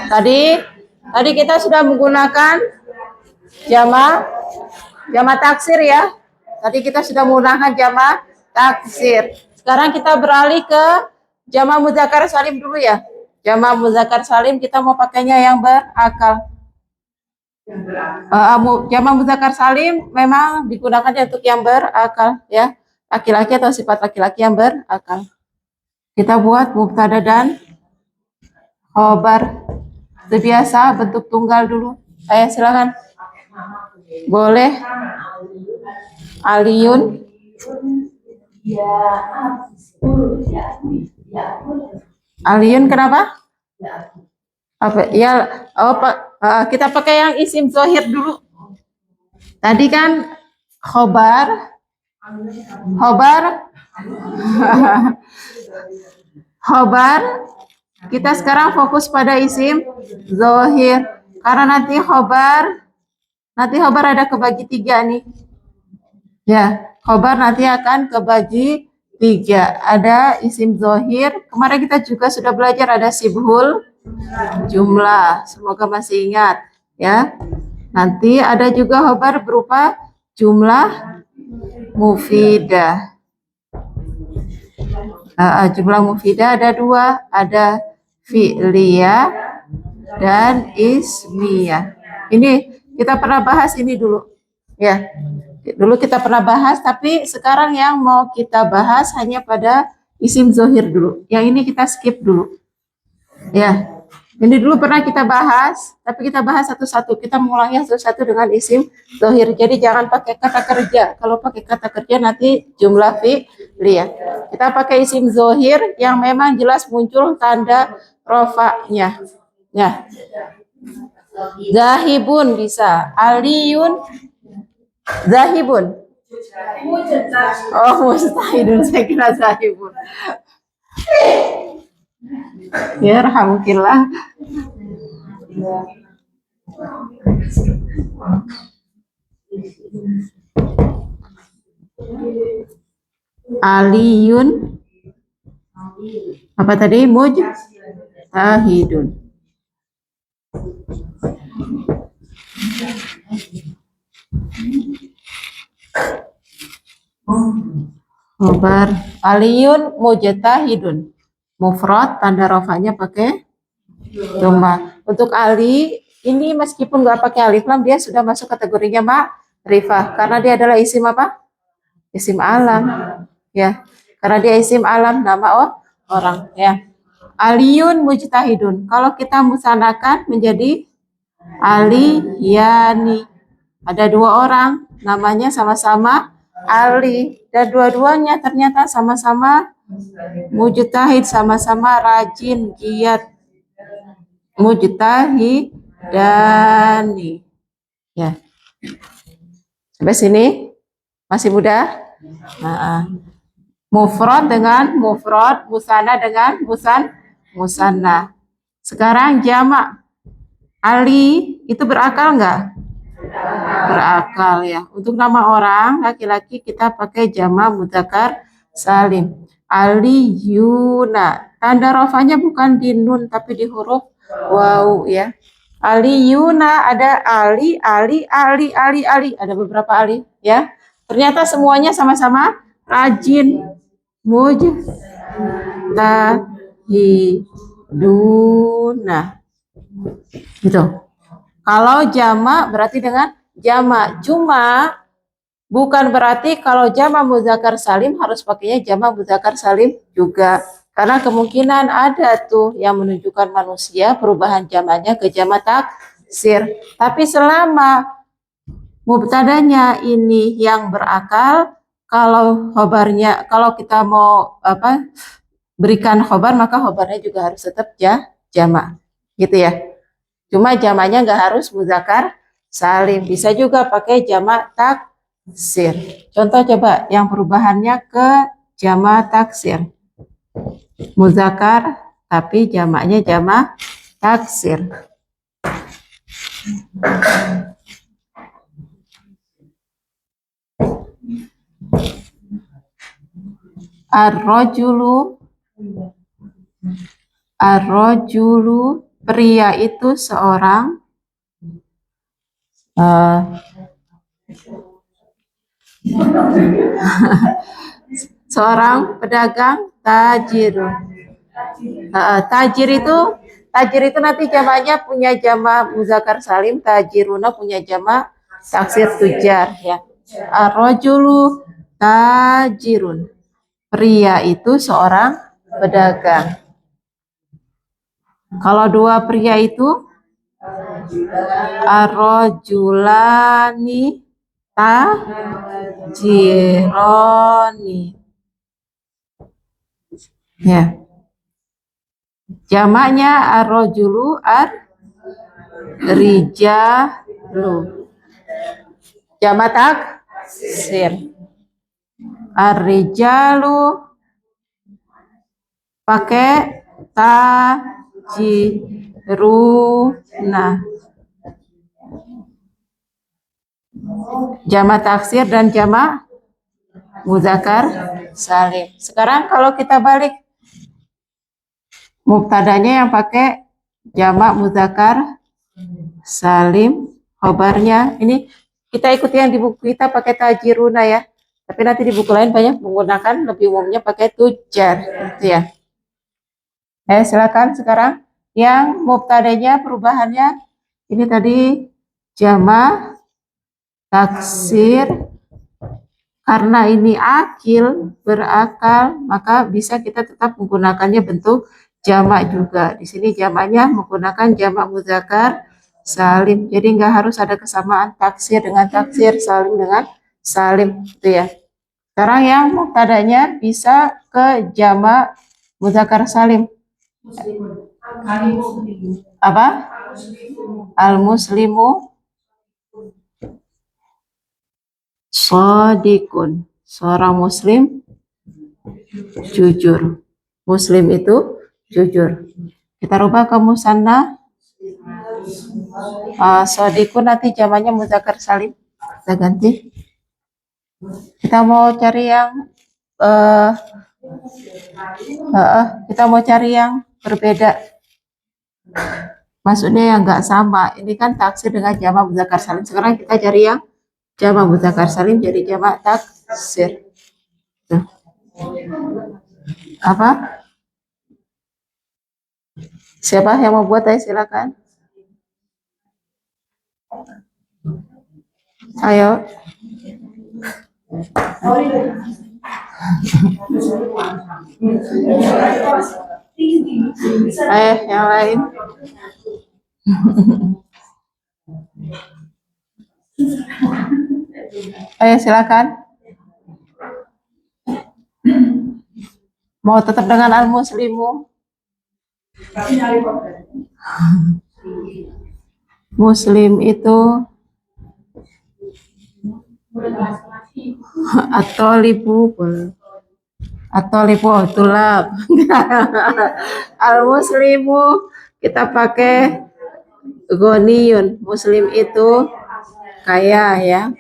A: Tadi kita sudah menggunakan jamak taksir ya. Tadi kita sudah menggunakan jamak taksir. Sekarang kita beralih ke jamak mudzakkar salim dulu ya. Jamak mudzakkar salim kita mau pakainya yang berakal. Jamak mudzakkar salim memang digunakan untuk yang berakal ya. Laki-laki atau sifat laki-laki yang berakal. Kita buat mubtada dan khobar. Itu biasa bentuk tunggal dulu. Ayo silakan. Boleh. Aliyun. Aliyun kenapa? Apa? Ya, kita pakai yang isim zohir dulu. Tadi kan khobar. Khobar. Kita sekarang fokus pada isim zohir. Karena nanti khobar ada kebagi 3 nih. Ya, khobar nanti akan kebagi 3. Ada isim zohir. Kemarin kita juga sudah belajar ada sibhul jumlah. Semoga masih ingat. Ya, nanti ada juga khobar berupa jumlah mufidah. Jumlah mufidah ada 2. Ada fi'liyah dan ismiyah. Ini kita pernah bahas ini dulu. Ya. Dulu kita pernah bahas, tapi sekarang yang mau kita bahas hanya pada isim zohir dulu. Yang ini kita skip dulu. Ya. Ini dulu pernah kita bahas, tapi kita bahas satu-satu. Kita mengulangnya satu-satu dengan isim zohir. Jadi jangan pakai kata kerja. Kalau pakai kata kerja nanti jumlah fi'liyah. Kita pakai isim zohir yang memang jelas muncul tanda rofa'nya. Ya. Zahibun bisa. Aliyun. Zahibun. Oh, mustahidun. Saya kira zahibun. Ya, alhamdulillah. Aliyun. Apa tadi? Mujtahidun. Khobar. Aliyun mujtahidun. Mufrad tanda rafanya pakai dhamma. Untuk Ali ini meskipun nggak pakai alif lam dia sudah masuk kategorinya ma'rifah karena dia adalah isim apa? Isim alam. Ya. Karena dia isim alam nama orang ya. Aliyun mujtahidun. Kalau kita musanakan menjadi Aliyani. Ada dua orang namanya sama-sama Ali dan dua-duanya ternyata sama-sama mujtahid, sama-sama rajin, giat, mujtahidani. Ya. Sampai sini masih mudah? Mufrad dengan mufrad, musanna dengan musanna. Sekarang jamak. Ali itu berakal enggak? Berakal ya. Untuk nama orang laki-laki kita pakai jamak mudzakkar salim. Aliyuna. Tanda rafanya bukan di nun tapi di huruf waw ya. Aliyuna ada Ali, Ali, Ali, Ali, Ali. Ada beberapa Ali ya. Ternyata semuanya sama-sama rajin. Mujtahiduna. Gitu. Kalau jamak berarti dengan jamak. Cuma bukan berarti kalau jamak mudzakkar salim harus pakainya jamak mudzakkar salim juga. Karena kemungkinan ada tuh yang menunjukkan manusia perubahan jamaknya ke jamak taksir. Tapi selama mubtadanya ini yang berakal, kalau khobarnya, kalau kita mau berikan khobar maka khobarnya juga harus tetap jamak. Gitu ya. Cuma jamaknya nggak harus mudzakkar salim. Bisa juga pakai jamak taksir. Contoh coba yang perubahannya ke jamak taksir. Mudzakkar tapi jamaknya jamak taksir. Ar-rajulu pria itu seorang seorang pedagang tajir. Tajir itu nanti jamaknya punya jamak mudzakkar salim, tajiruna punya jamak taksir tujar ya. Ar-rajulu tajirun. Pria itu seorang pedagang. Kalau dua pria itu ar-rajulani tajironi. Ya. Jamaknya ar-rajulu ar-rijalu. Jamak taksir. Ar-rijalu pakai tajiruna. Jamak taksir dan jamak mudzakkar salim. Sekarang kalau kita balik mubtadanya yang pakai jamak mudzakkar salim, khobarnya ini kita ikuti yang di buku kita pakai tajiruna ya. Tapi nanti di buku lain banyak menggunakan lebih umumnya pakai tujar gitu ya. Silakan sekarang yang mubtadanya perubahannya ini tadi jamak taksir. Karena ini akil berakal maka bisa kita tetap menggunakannya bentuk jamak juga. Di sini jamaknya menggunakan jamak mudzakkar salim. Jadi nggak harus ada kesamaan taksir dengan taksir, salim dengan salim gitu ya. Sekarang yang mubtadanya bisa ke jamak mudzakkar salim. Apa? Al-muslimu shadiqun. Seorang muslim jujur. Muslim itu jujur. Kita rubah ke musanna. Shadiqun nanti jamaknya mudzakkar salim. Kita ganti. Kita mau cari yang berbeda. Maksudnya yang enggak sama. Ini kan taksir dengan jamak mudzakkar salim. Sekarang kita cari yang jamak mudzakkar salim jadi jamak taksir. Tuh. Apa? Siapa yang mau buat? Silakan. Ayo. Ayo, yang lain. Ayo, silakan. Mau tetap dengan al-muslimu? Muslim itu atau libu tulab. Al-muslimu kita pakai goniyun. Muslim itu kaya ya.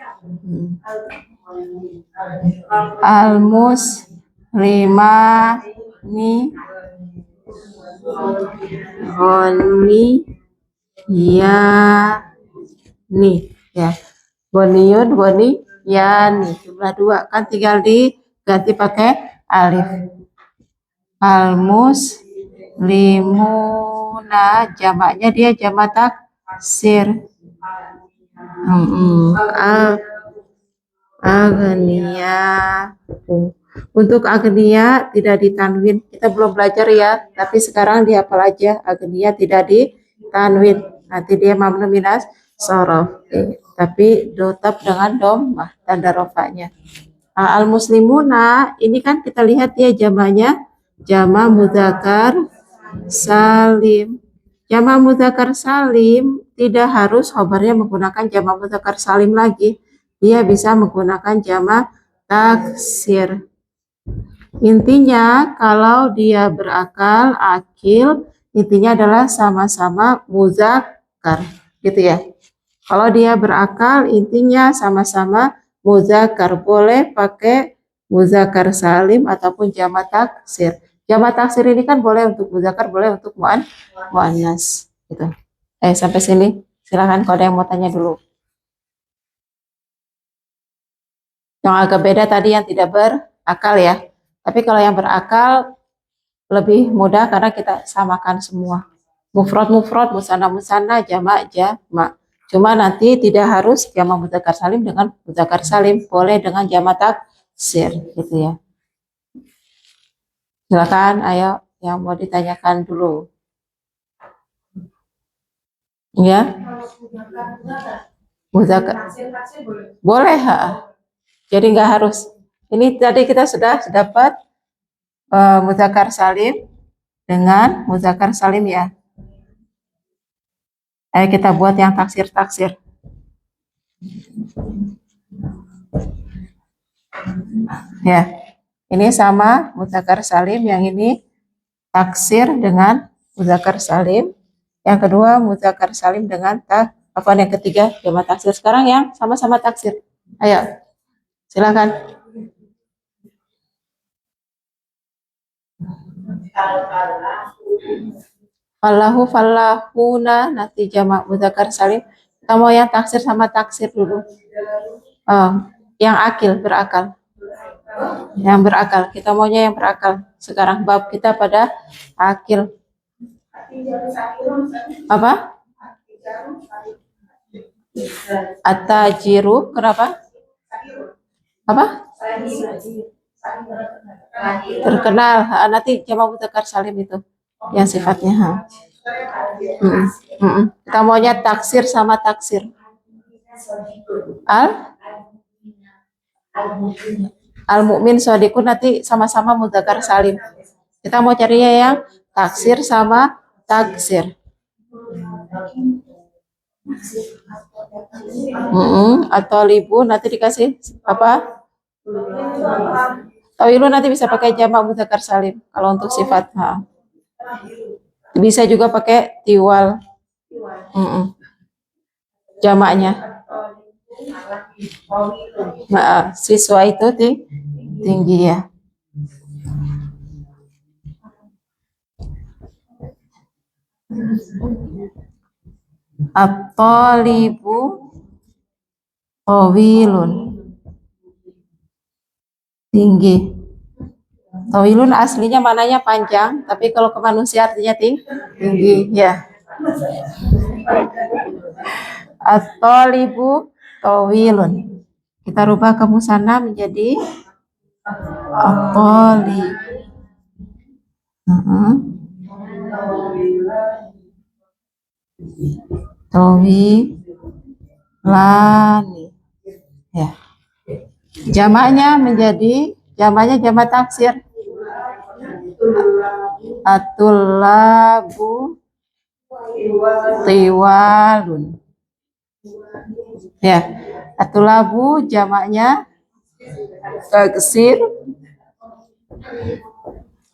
A: Al-muslimani goniyani ya. Goniyun, yani jumlah 2 kan, tinggal diganti pakai alif. Al-muslimuna jamaknya dia jamak taksir. Agnia. Untuk agnia tidak ditanwin. Kita belum belajar ya, tapi sekarang dihafal aja. Agnia tidak ditanwin. Nanti dia mamnu minas sorof. Tapi tetap dengan dhammah tanda rofanya. Al-muslimuna ini kan kita lihat ya jamaknya jamak mudzakkar salim. Jamak mudzakkar salim tidak harus khobarnya menggunakan jamak mudzakkar salim lagi. Dia bisa menggunakan jamak taksir. Intinya kalau dia berakal, akil, intinya adalah sama-sama mudzakkar, gitu ya. Kalau dia berakal, intinya sama-sama mudzakkar. Boleh pakai mudzakkar salim ataupun jamak taksir. Jamak taksir ini kan boleh untuk mudzakkar, boleh untuk muannas. Gitu. Sampai sini. Silakan kalau ada yang mau tanya dulu. Yang agak beda tadi yang tidak berakal ya. Tapi kalau yang berakal lebih mudah karena kita samakan semua. Mufrad, musanna, jamak. Cuma nanti tidak harus jamak mudzakkar salim dengan mudzakkar salim, boleh dengan jamak taksir gitu ya. Silakan, ayo yang mau ditanyakan dulu. Ya. Mudzakkar boleh, jadi nggak harus. Ini tadi kita sudah dapat mudzakkar salim dengan mudzakkar salim ya. Ayo kita buat yang taksir. Ya, ini sama mudzakkar salim, yang ini taksir dengan mudzakkar salim. Yang kedua mudzakkar salim dengan yang ketiga jamak taksir. Sekarang yang sama-sama taksir. Ayo, silakan. Fallahuna nanti jamak mudzakkar salim. Kita mau yang taksir sama taksir dulu. Yang akil, berakal. Yang berakal. Kita maunya yang berakal. Sekarang bab kita pada akil. Apa? At-tajiru, kenapa? Apa? Terkenal. Nanti jamak mudzakkar salim itu yang sifatnya. Kita maunya taksir sama taksir. Al-mu'min shadiqun nanti sama-sama mudzakkar salim. Kita mau carinya yang taksir sama taksir. Atau libu nanti dikasih apa? Tawilu nanti bisa pakai jamak mudzakkar salim kalau untuk sifat. Bisa juga pakai tiwal. Jamaknya. Siswa itu tinggi ya. At-talibu tawilun, tinggi. Tawilun aslinya mananya panjang, tapi kalau ke manusia artinya tinggi, ya. At-talibu tawilun. Kita rubah ke musanna menjadi at-talib. Tawilani. Ya. Jamaknya jama taksir. At-tullabu tiwalun. Ya, at-tullabu jamaknya taksir.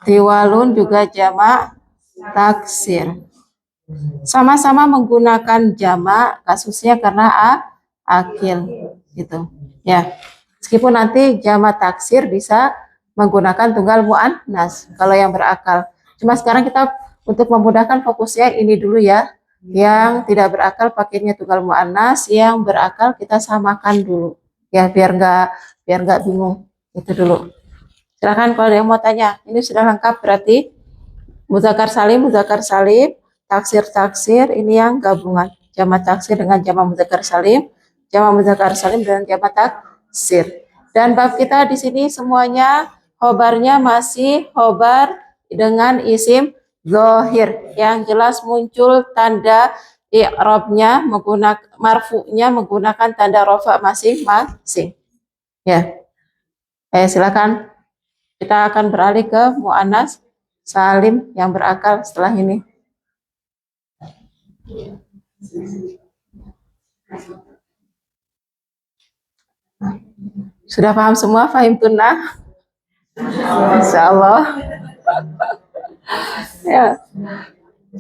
A: Tiwalun juga jamak taksir. Sama-sama menggunakan jamak, kasusnya karena akil gitu. Ya. Meskipun nanti jamak taksir bisa menggunakan tunggal muannas kalau yang berakal. Cuma sekarang kita untuk memudahkan fokusnya ini dulu ya. Yang tidak berakal pakainya tunggal muannas, yang berakal kita samakan dulu. Ya, biar nggak bingung. Itu dulu. Silakan kalau ada yang mau tanya. Ini sudah lengkap berarti muzakkar salim, taksir, ini yang gabungan. Jamak taksir dengan jamak muzakkar salim dengan jamak taksir. Dan bab kita di sini semuanya khobarnya masih khobar dengan isim zahir yang jelas muncul tanda i'rabnya menggunakan marfu'nya menggunakan tanda rafa masing-masing. Ya. Silakan. Kita akan beralih ke muannas salim yang berakal setelah ini. Sudah paham semua? Fahim tunnah? Insya Allah. Ya.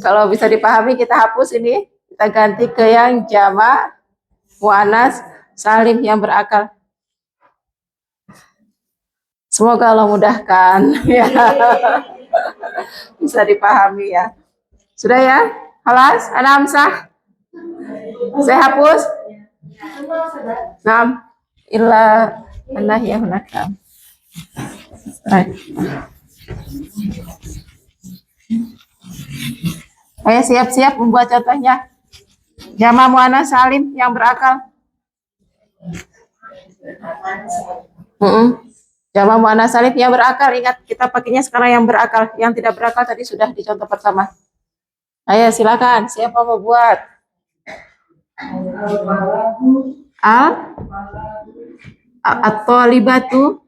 A: Kalau bisa dipahami kita hapus ini. Kita ganti ke yang jamak muannas salim yang berakal. Semoga Allah mudahkan. Ya. Bisa dipahami ya. Sudah ya? Halas? Ana amsah? Saya hapus? Naam. Illa anah ya hunaka. Baik. Ayo siap-siap membuat contohnya. Jamak muannas salim yang berakal. Jamak muannas salim yang berakal. Ingat kita pakainya sekarang yang berakal. Yang tidak berakal tadi sudah di contoh pertama. Ayo silakan. Siapa mau buat? At-talibatu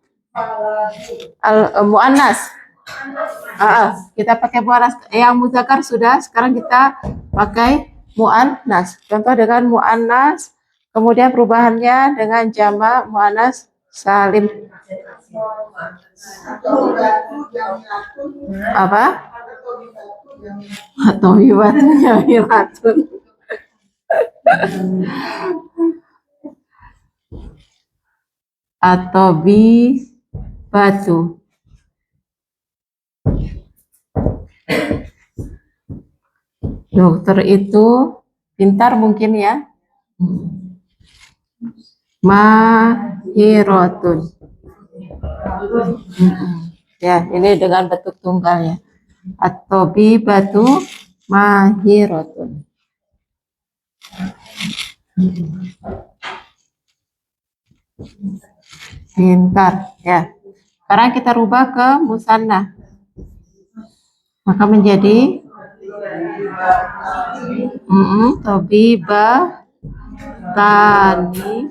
A: al-muannas. Kita pakai muannas. Yang muzakkar sudah. Sekarang kita pakai muannas. Contoh dengan muannas. Kemudian perubahannya dengan jamak muannas salim. Apa? At-thabibatu jamilatun. At-thabibatu. Dokter itu pintar mungkin ya. Mahiratun. Ya, ini dengan bentuk tunggalnya. At-thabibatu mahiratun. Pintar ya. Sekarang kita rubah ke musanna. Maka menjadi thabibah tani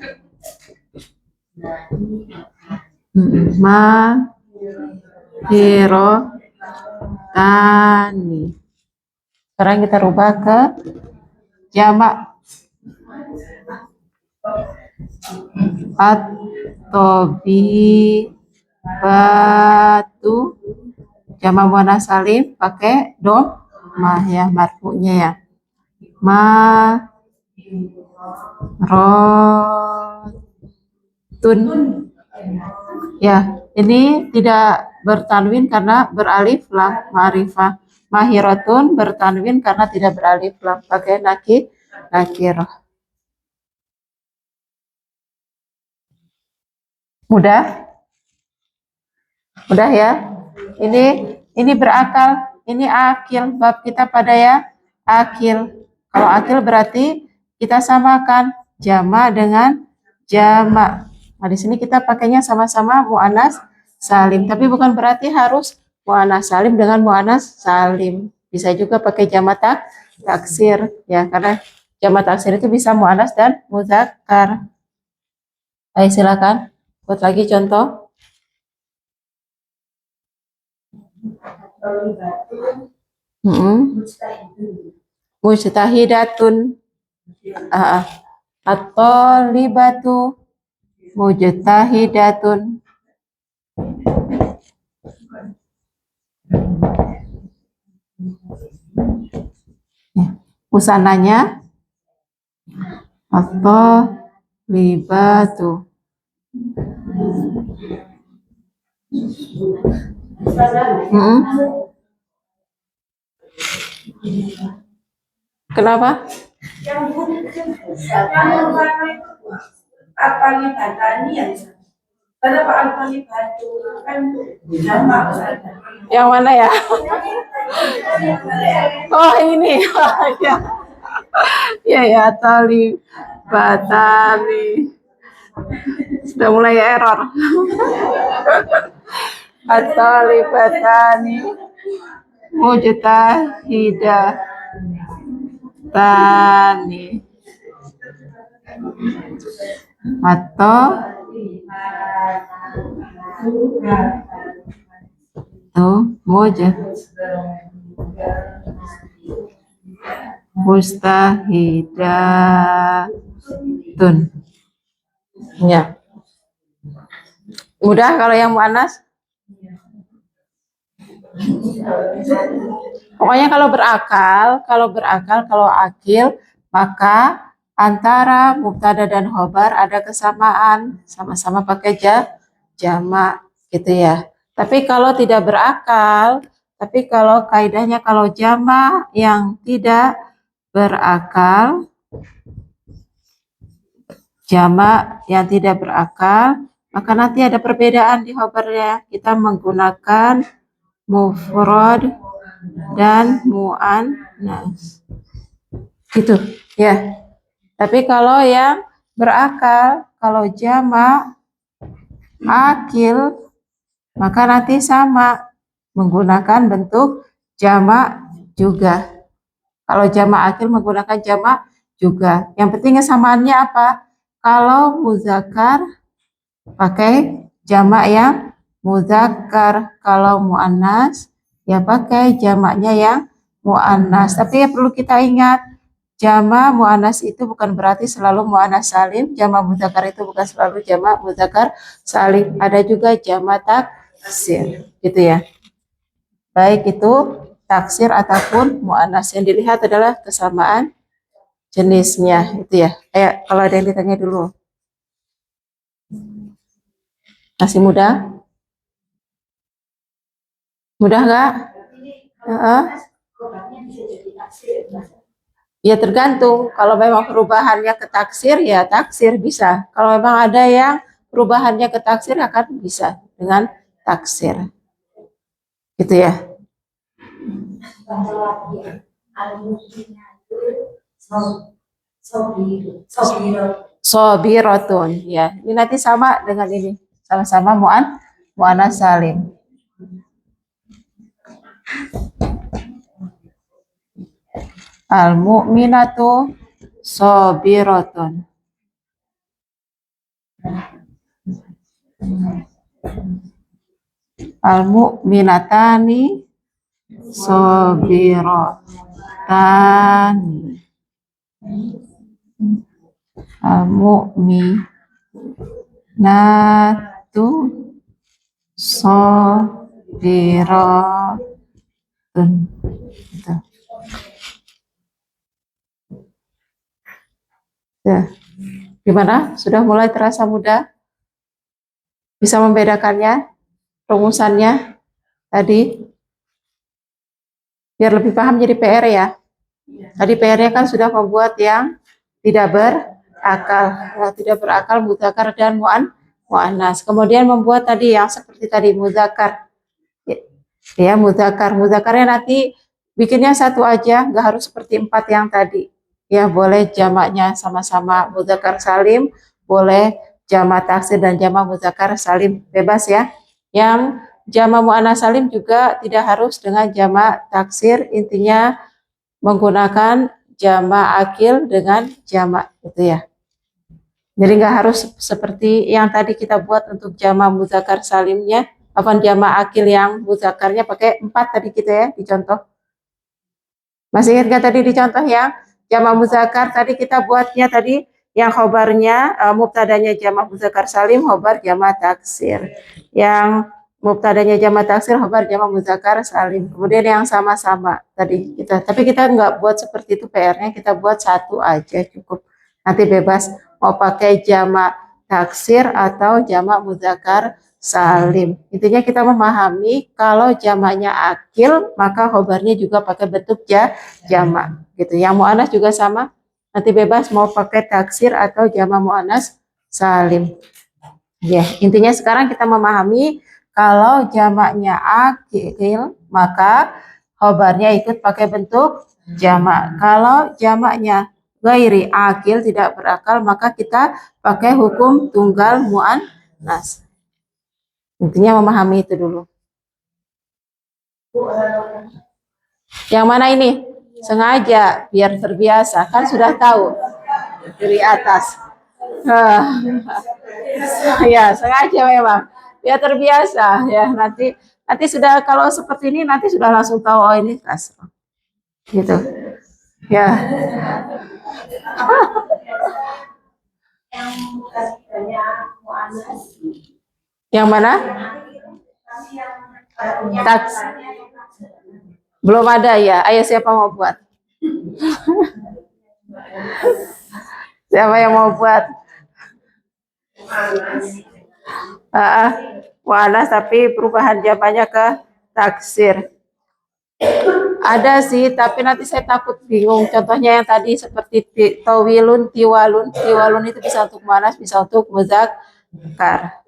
A: tani. Sekarang kita rubah ke jamak. At-thabibatu jamak muannas salim pakai dhammah ya, marfu'nya ya. Rotun ya, ini tidak bertanwin karena beralif lam. Ma'rifah. Mahiratun bertanwin karena tidak beralif lam, pakai nakirah. Mudah ya. Ini berakal, ini akil. Bab kita pada ya akil. Kalau akil berarti kita samakan jama dengan jama. Nah, di sini kita pakainya sama-sama muannas salim, tapi bukan berarti harus muannas salim dengan muannas salim. Bisa juga pakai jama taksir ya, karena jama taksir itu bisa muannas dan muzakkar. Ayo silakan buat lagi contoh. Mujtahidatun. At-thalibatu mujtahidatun. Musananya at-thalibatu. Kenapa?
C: Yang apa batani ya? Kenapa alfani batu kan jamak saja.
A: Yang mana ya? Oh ini. Ya. Ya tali batani. Sudah mulai error. Atali batani mujtahidah tani atau mustahidatun. Ya. Mudah kalau yang muannas. Pokoknya kalau berakal, kalau akil, maka antara mubtada dan khobar ada kesamaan, sama-sama pakai jamak gitu ya. Tapi kalau tidak berakal, tapi kalau kaidahnya kalau jamak yang tidak berakal, maka nanti ada perbedaan di khobarnya. Kita menggunakan mufrad dan muannas gitu ya. Tapi kalau yang berakal, kalau jamak akil, maka nanti sama menggunakan bentuk jamak juga. Kalau jamak akil menggunakan jamak juga. Yang penting kesamaannya apa? Kalau muzakkar pakai jamak yang muzakkar, kalau muannas ya pakai jamaknya yang muannas. Tapi ya perlu kita ingat, jamak muannas itu bukan berarti selalu muannas salim, jamak muzakkar itu bukan selalu jamak muzakkar salim. Ada juga jamak taksir, gitu ya. Baik itu taksir ataupun muannas, yang dilihat adalah kesamaan jenisnya, itu ya. Kalau ada yang ditanya dulu. Masih mudah? Mudah nggak? Ya tergantung. Kalau memang perubahannya ke taksir, ya taksir bisa. Kalau memang ada yang perubahannya ke taksir, akan bisa dengan taksir. Gitu ya. Sobiratun. Ya, ini nanti sama dengan ini. Sama-sama muannas salim. Al-mu'minatu sobiratun. Al-mu'minatani sobiratani. Al-mu'minatu sobiratun. Gitu. Ya. Gimana? Sudah mulai terasa mudah? Bisa membedakannya? Rumusannya tadi? Biar lebih paham jadi PR ya. Tadi PR-nya kan sudah membuat yang tidak berakal. Ya, tidak berakal, muzakkar dan muannas. Kemudian membuat tadi yang seperti tadi muzakkar. Ya, mudzakkar. Mudzakarnya nanti bikinnya satu aja, nggak harus seperti 4 yang tadi. Ya, boleh jamaknya sama-sama mudzakkar salim, boleh jamak taksir dan jamak mudzakkar salim, bebas ya. Yang jamak muannats salim juga tidak harus dengan jamak taksir, intinya menggunakan jamak akil dengan jamak gitu ya. Jadi nggak harus seperti yang tadi kita buat untuk jamak mudzakkar salimnya, apa jamak akil yang mudzakarnya pakai 4 tadi kita ya di contoh. Masih ingat nggak tadi di contoh yang jamak muzakkar tadi kita buatnya tadi yang khobarnya mubtadanya jamak muzakkar salim, khobar jamak taksir. Yang mubtadanya jamak taksir, khobar jamak muzakkar salim. Kemudian yang sama-sama tadi kita, tapi kita nggak buat seperti itu PR-nya, kita buat satu aja cukup. Nanti bebas mau pakai jamak taksir atau jamak muzakkar salim. Intinya kita memahami kalau jamaknya akil, maka khobarnya juga pakai bentuk jamak. Gitu. Yang mu'annas juga sama. Nanti bebas mau pakai taksir atau jamak mu'annas salim. Ya, intinya sekarang kita memahami kalau jamaknya akil, maka khobarnya ikut pakai bentuk jamak. Kalau jamaknya ghairi akil, tidak berakal, maka kita pakai hukum tunggal mu'annas. Intinya memahami itu dulu. Yang mana ini? Sengaja biar terbiasa, kan sudah tahu dari atas. Ya, sengaja memang biar terbiasa ya. Nanti sudah kalau seperti ini nanti sudah langsung tahu oh ini kasroh. Gitu. Ya. Yang mana? Taks. Belum ada ya. Ayo siapa mau buat? Siapa yang mau buat? Mu'annas tapi perubahan jawabannya ke taksir. Ada sih, tapi nanti saya takut bingung. Contohnya yang tadi seperti tawilun, tiwalun. Tiwalun itu bisa untuk mu'annas, bisa untuk muzakkar.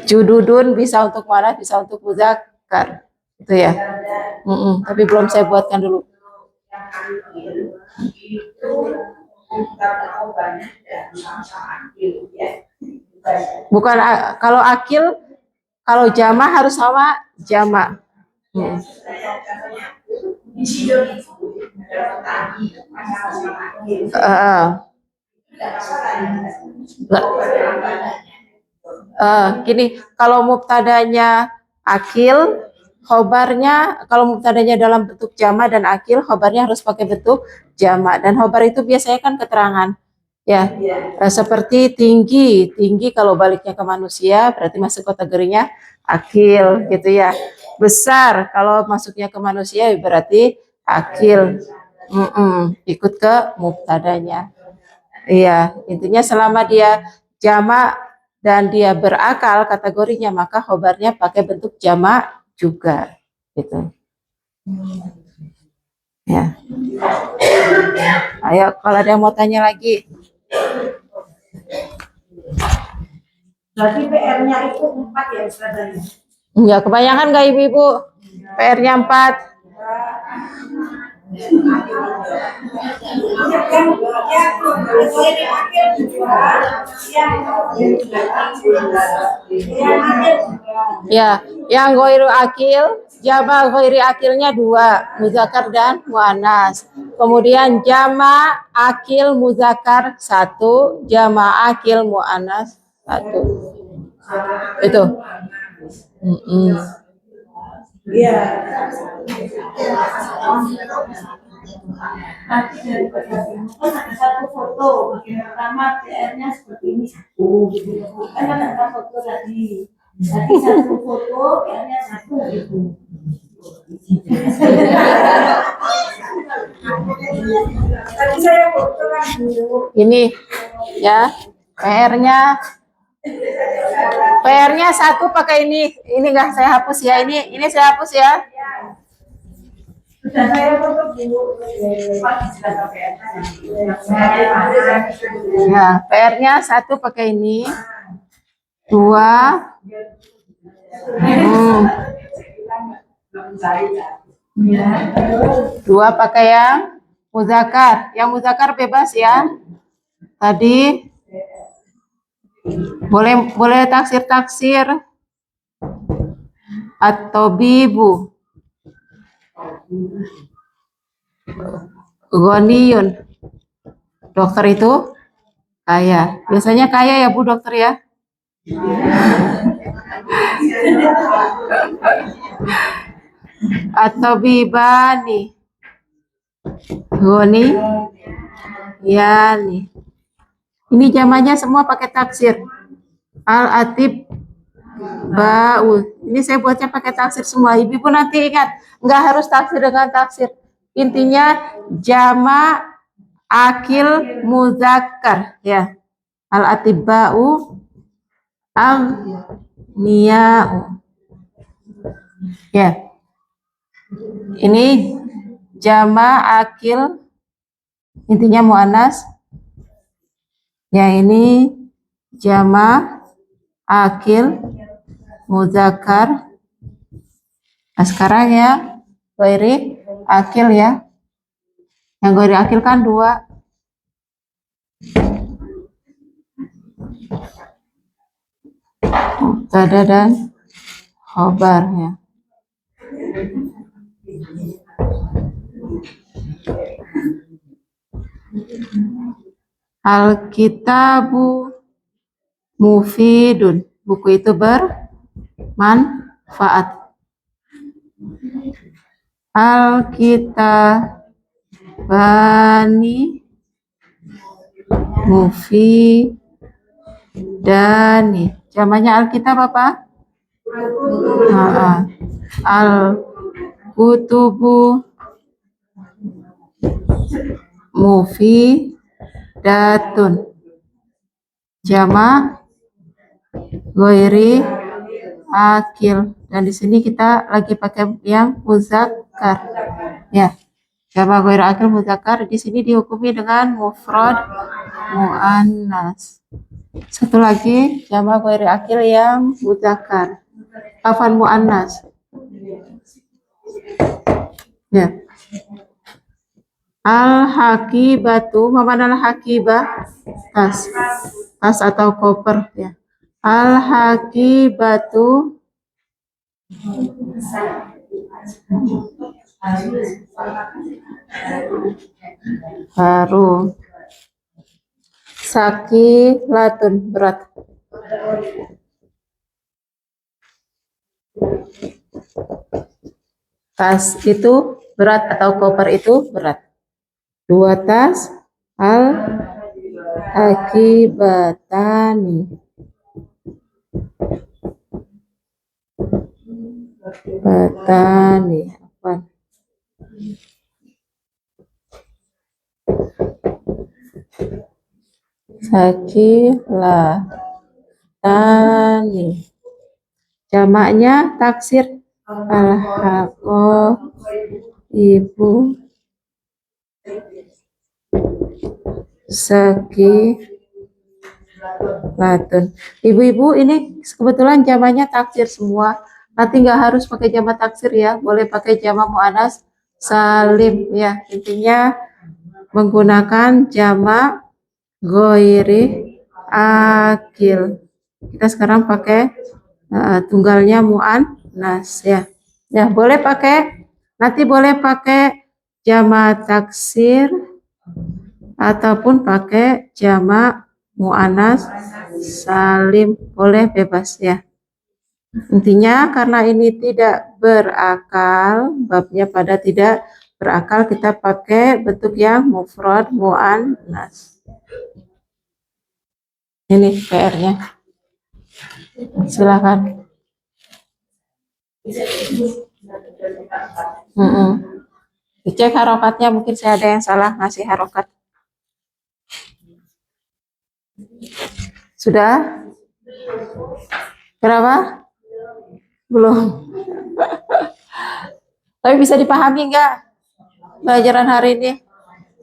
A: Jududun bisa untuk mu'annas, bisa untuk muzakkar. Itu ya. Tapi belum saya buatkan dulu. Bukan kalau akil, kalau jama harus sama jama. Gini, kalau mubtadanya akil, khobarnya kalau mubtadanya dalam bentuk jama dan akil, khobarnya harus pakai bentuk jama. Dan khobar itu biasanya kan keterangan. Ya, seperti tinggi kalau baliknya ke manusia berarti masuk kategorinya akil gitu ya. Besar kalau masuknya ke manusia berarti akil. Ikut ke mubtadanya. Iya, intinya selama dia jamak dan dia berakal kategorinya maka khobarnya pakai bentuk jamak juga gitu. Ya. Ayo kalau ada yang mau tanya lagi.
C: Berarti PR-nya itu 4 ya Ustazahnya?
A: Enggak, kebanyakan enggak ibu-ibu? PR-nya 4. Ya, yang ghoiru akil, jama ghoiri akilnya 2, muzakkar dan muannas. Kemudian jama akil muzakkar 1, jama akil muannas 1. Itu.
C: Iya. Ada satu foto, bagian pertama PR-nya seperti ini satu, gitu. Kan ada foto tadi. Tadi satu foto, PR-nya satu gitu. Tadi saya foto kan dulu.
A: Ini ya PR-nya 1 pakai ini. Ini enggak saya hapus ya. Ini saya hapus ya.
C: Sudah saya foto dulu.
A: Ya, PR-nya 1 pakai ini. 2 Hmm. Dua pakai yang muzakar. Yang muzakar bebas ya. Tadi boleh taksir atau bibu. Goniun. Dokter itu kaya. Biasanya kaya ya Bu dokter ya. Atau bibani. Goni. Yani. Ini jamannya semua pakai taksir. Al-atib ba'u. Ini saya buatnya pakai taksir semua. Ibu pun nanti ingat, nggak harus taksir dengan taksir. Intinya jama akil muzakkar ya. Al-atiba'u al-niya'u. Ya. Ini jama akil intinya muannas. Ya ini jama akil muzakkar. Nah, sekarang ya ghairi akil ya. Yang ghairi akil kan dua. Mubtada dan khobar ya. Al-kitabu mufidun. Buku itu bermanfaat. Al-kitabani mufidani. Jamannya Alkitab apa? Al-kutubu mufidatun. Jama ghairi akil. Dan di sini kita lagi pakai yang muzakkar. Ya. Jama ghairi akil muzakkar di sini dihukumi dengan mufrad muannas. Satu lagi jama ghairi akil yang muzakkar. Afan muannas. Ya. Al-hakibatu, mana al-hakibah? Tas. Tas atau koper ya. Al-hakibatu baru. Sakilatun berat. Tas itu berat atau koper itu berat. Dua tas al-akibatani. Batani. Apa? Sakilatani. Jamaknya taksir al-haqo ibu sakilatun. Ibu-ibu ini kebetulan jamaknya taksir semua. Nanti nggak harus pakai jamak taksir ya, boleh pakai jamak muannas salim ya. Intinya menggunakan jamak ghairi akil. Kita sekarang pakai tunggalnya muannas ya. Ya, boleh pakai nanti boleh pakai jamak taksir ataupun pakai jamak muannas salim, boleh bebas ya. Intinya karena ini tidak berakal, babnya pada tidak berakal, kita pakai bentuk yang mufrad muannas. Ini PR-nya. Silakan. Dicek harokatnya, mungkin saya ada yang salah ngasih harokat. Sudah? Berapa? Belum. Tapi bisa dipahami nggak pelajaran hari ini?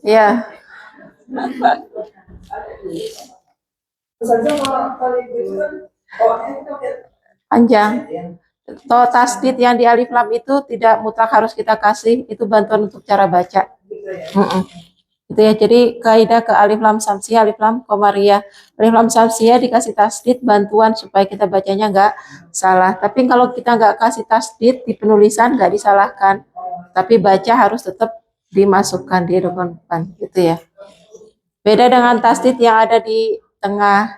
A: Ya. Panjang. tasdid yang di alif lam itu tidak mutlak harus kita kasih, itu bantuan untuk cara baca. Itu ya, jadi kaidah ke alif lam samsiyah, alif lam qamariyah. Alif lam samsiyah dikasih tasdid bantuan supaya kita bacanya nggak salah. Tapi kalau kita nggak kasih tasdid di penulisan nggak disalahkan. Tapi baca harus tetap dimasukkan di depan gitu ya. Beda dengan tasdid yang ada di tengah.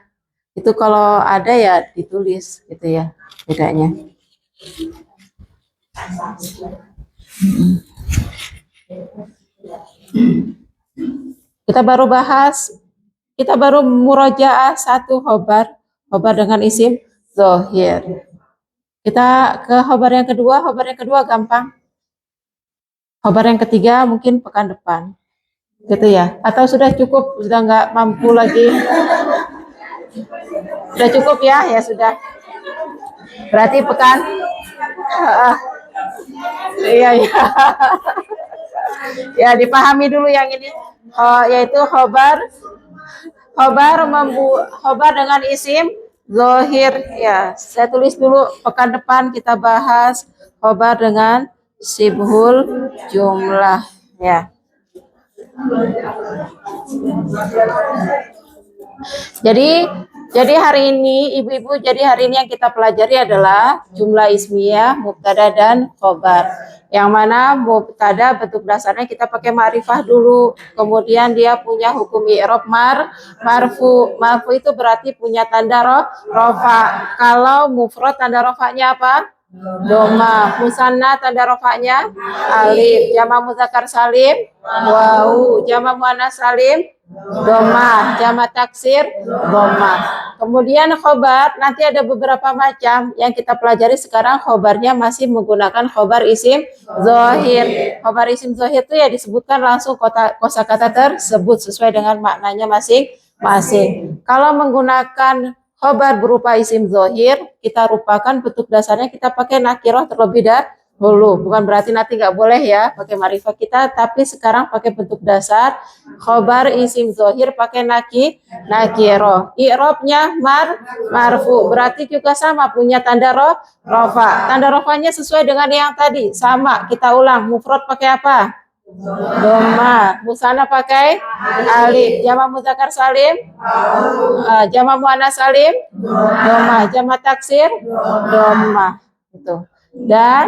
A: Itu kalau ada ya ditulis gitu ya bedanya. Kita baru murojaah satu khobar dengan isim zohir. Kita ke khobar yang kedua gampang. Khobar yang ketiga mungkin pekan depan, gitu ya. Atau sudah cukup, sudah nggak mampu lagi? Sudah cukup ya, ya sudah. Berarti pekan. Iya iya. Ya dipahami dulu yang ini, yaitu khobar dengan isim zohir ya. Saya tulis dulu, pekan depan kita bahas khobar dengan sibhul jumlah ya. Jadi hari ini ibu-ibu, hari ini yang kita pelajari adalah jumlah ismiyah, mubtada dan khobar. Yang mana mubtada bentuk dasarnya kita pakai ma'rifah dulu. Kemudian dia punya hukum i'rab marfu. Marfu itu berarti punya tanda rofa. Kalau mufrad tanda rofanya apa? Doma. Musanna tanda rofanya alif. Jama muzakkar salim wawu. Jama muannas salim doma. Jama taksir doma. Kemudian khobar nanti ada beberapa macam yang kita pelajari sekarang. Khobarnya masih menggunakan khobar isim zohir. Khobar isim zohir itu ya disebutkan langsung kosakata tersebut sesuai dengan maknanya masing-masing. Kalau menggunakan khobar berupa isim zohir, kita rupakan bentuk dasarnya kita pakai nakiroh terlebih dahulu. Bukan berarti nanti nggak boleh ya pakai marifah kita, tapi sekarang pakai bentuk dasar khobar isim zohir pakai nakiroh. I'rabnya marfu, berarti juga sama punya tanda rofa. Tanda rofanya sesuai dengan yang tadi, sama. Kita ulang, mufrad pakai apa? Doma. Musanna pakai alif. Jama muzakkar salim jama muannas salim doma. Jama taksir doma. Itu. Dan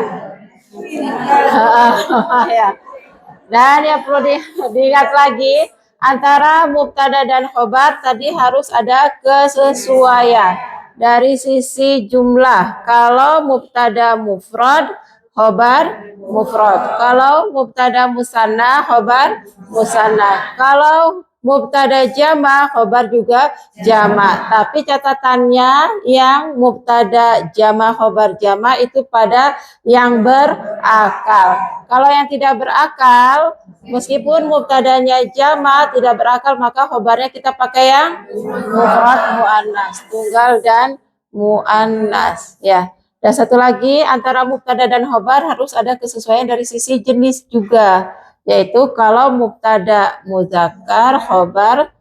A: yang perlu diingat lagi, antara mubtada dan khobar tadi harus ada kesesuaian dari sisi jumlah. Kalau mubtada mufrad, khobar mufrad. Kalau mubtada musanna, khobar musanna. Kalau mubtada jama, khobar juga jama. Tapi catatannya yang mubtada jama, khobar jama itu pada yang berakal. Kalau yang tidak berakal, meskipun mubtadanya jama tidak berakal, maka khobarnya kita pakai yang mufrad muannas, tunggal dan muannas ya. Dan satu lagi, antara mubtada dan khobar harus ada kesesuaian dari sisi jenis juga, yaitu kalau mubtada muzakkar, khobar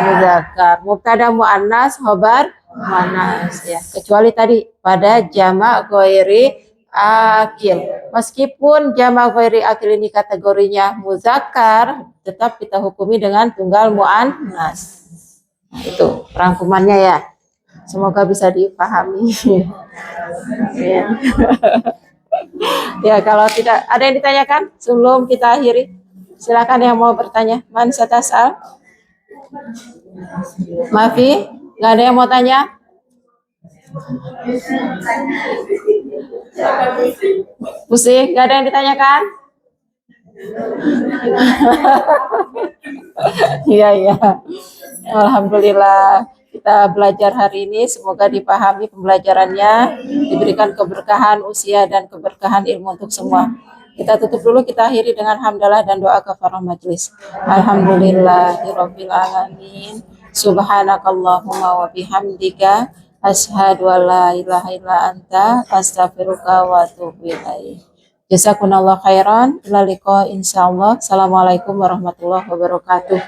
A: muzakkar, mubtada muannas, khobar muannas ya. Kecuali tadi pada jama' ghairi akil. Meskipun jama' ghairi akil ini kategorinya muzakkar, tetap kita hukumi dengan tunggal muannas. Itu rangkumannya ya. Semoga bisa dipahami. Ya. Ya, kalau tidak ada yang ditanyakan sebelum kita akhiri, silakan yang mau bertanya. Man satasal? Mafi, nggak ada yang mau tanya? Pusing, nggak ada yang ditanyakan? Iya, iya. Alhamdulillah. Kita belajar hari ini, semoga dipahami pembelajarannya, diberikan keberkahan usia dan keberkahan ilmu untuk semua. Kita tutup dulu, kita akhiri dengan hamdalah dan doa kafarah majelis. Alhamdulillahirabbil alamin. Subhanakallahumma wa bihamdika asyhadu an la ilaha illa anta astaghfiruka wa atubu ilaik. Jazakumullahu khairan. Ila liqa insyaallah. Assalamualaikum warahmatullahi wabarakatuh.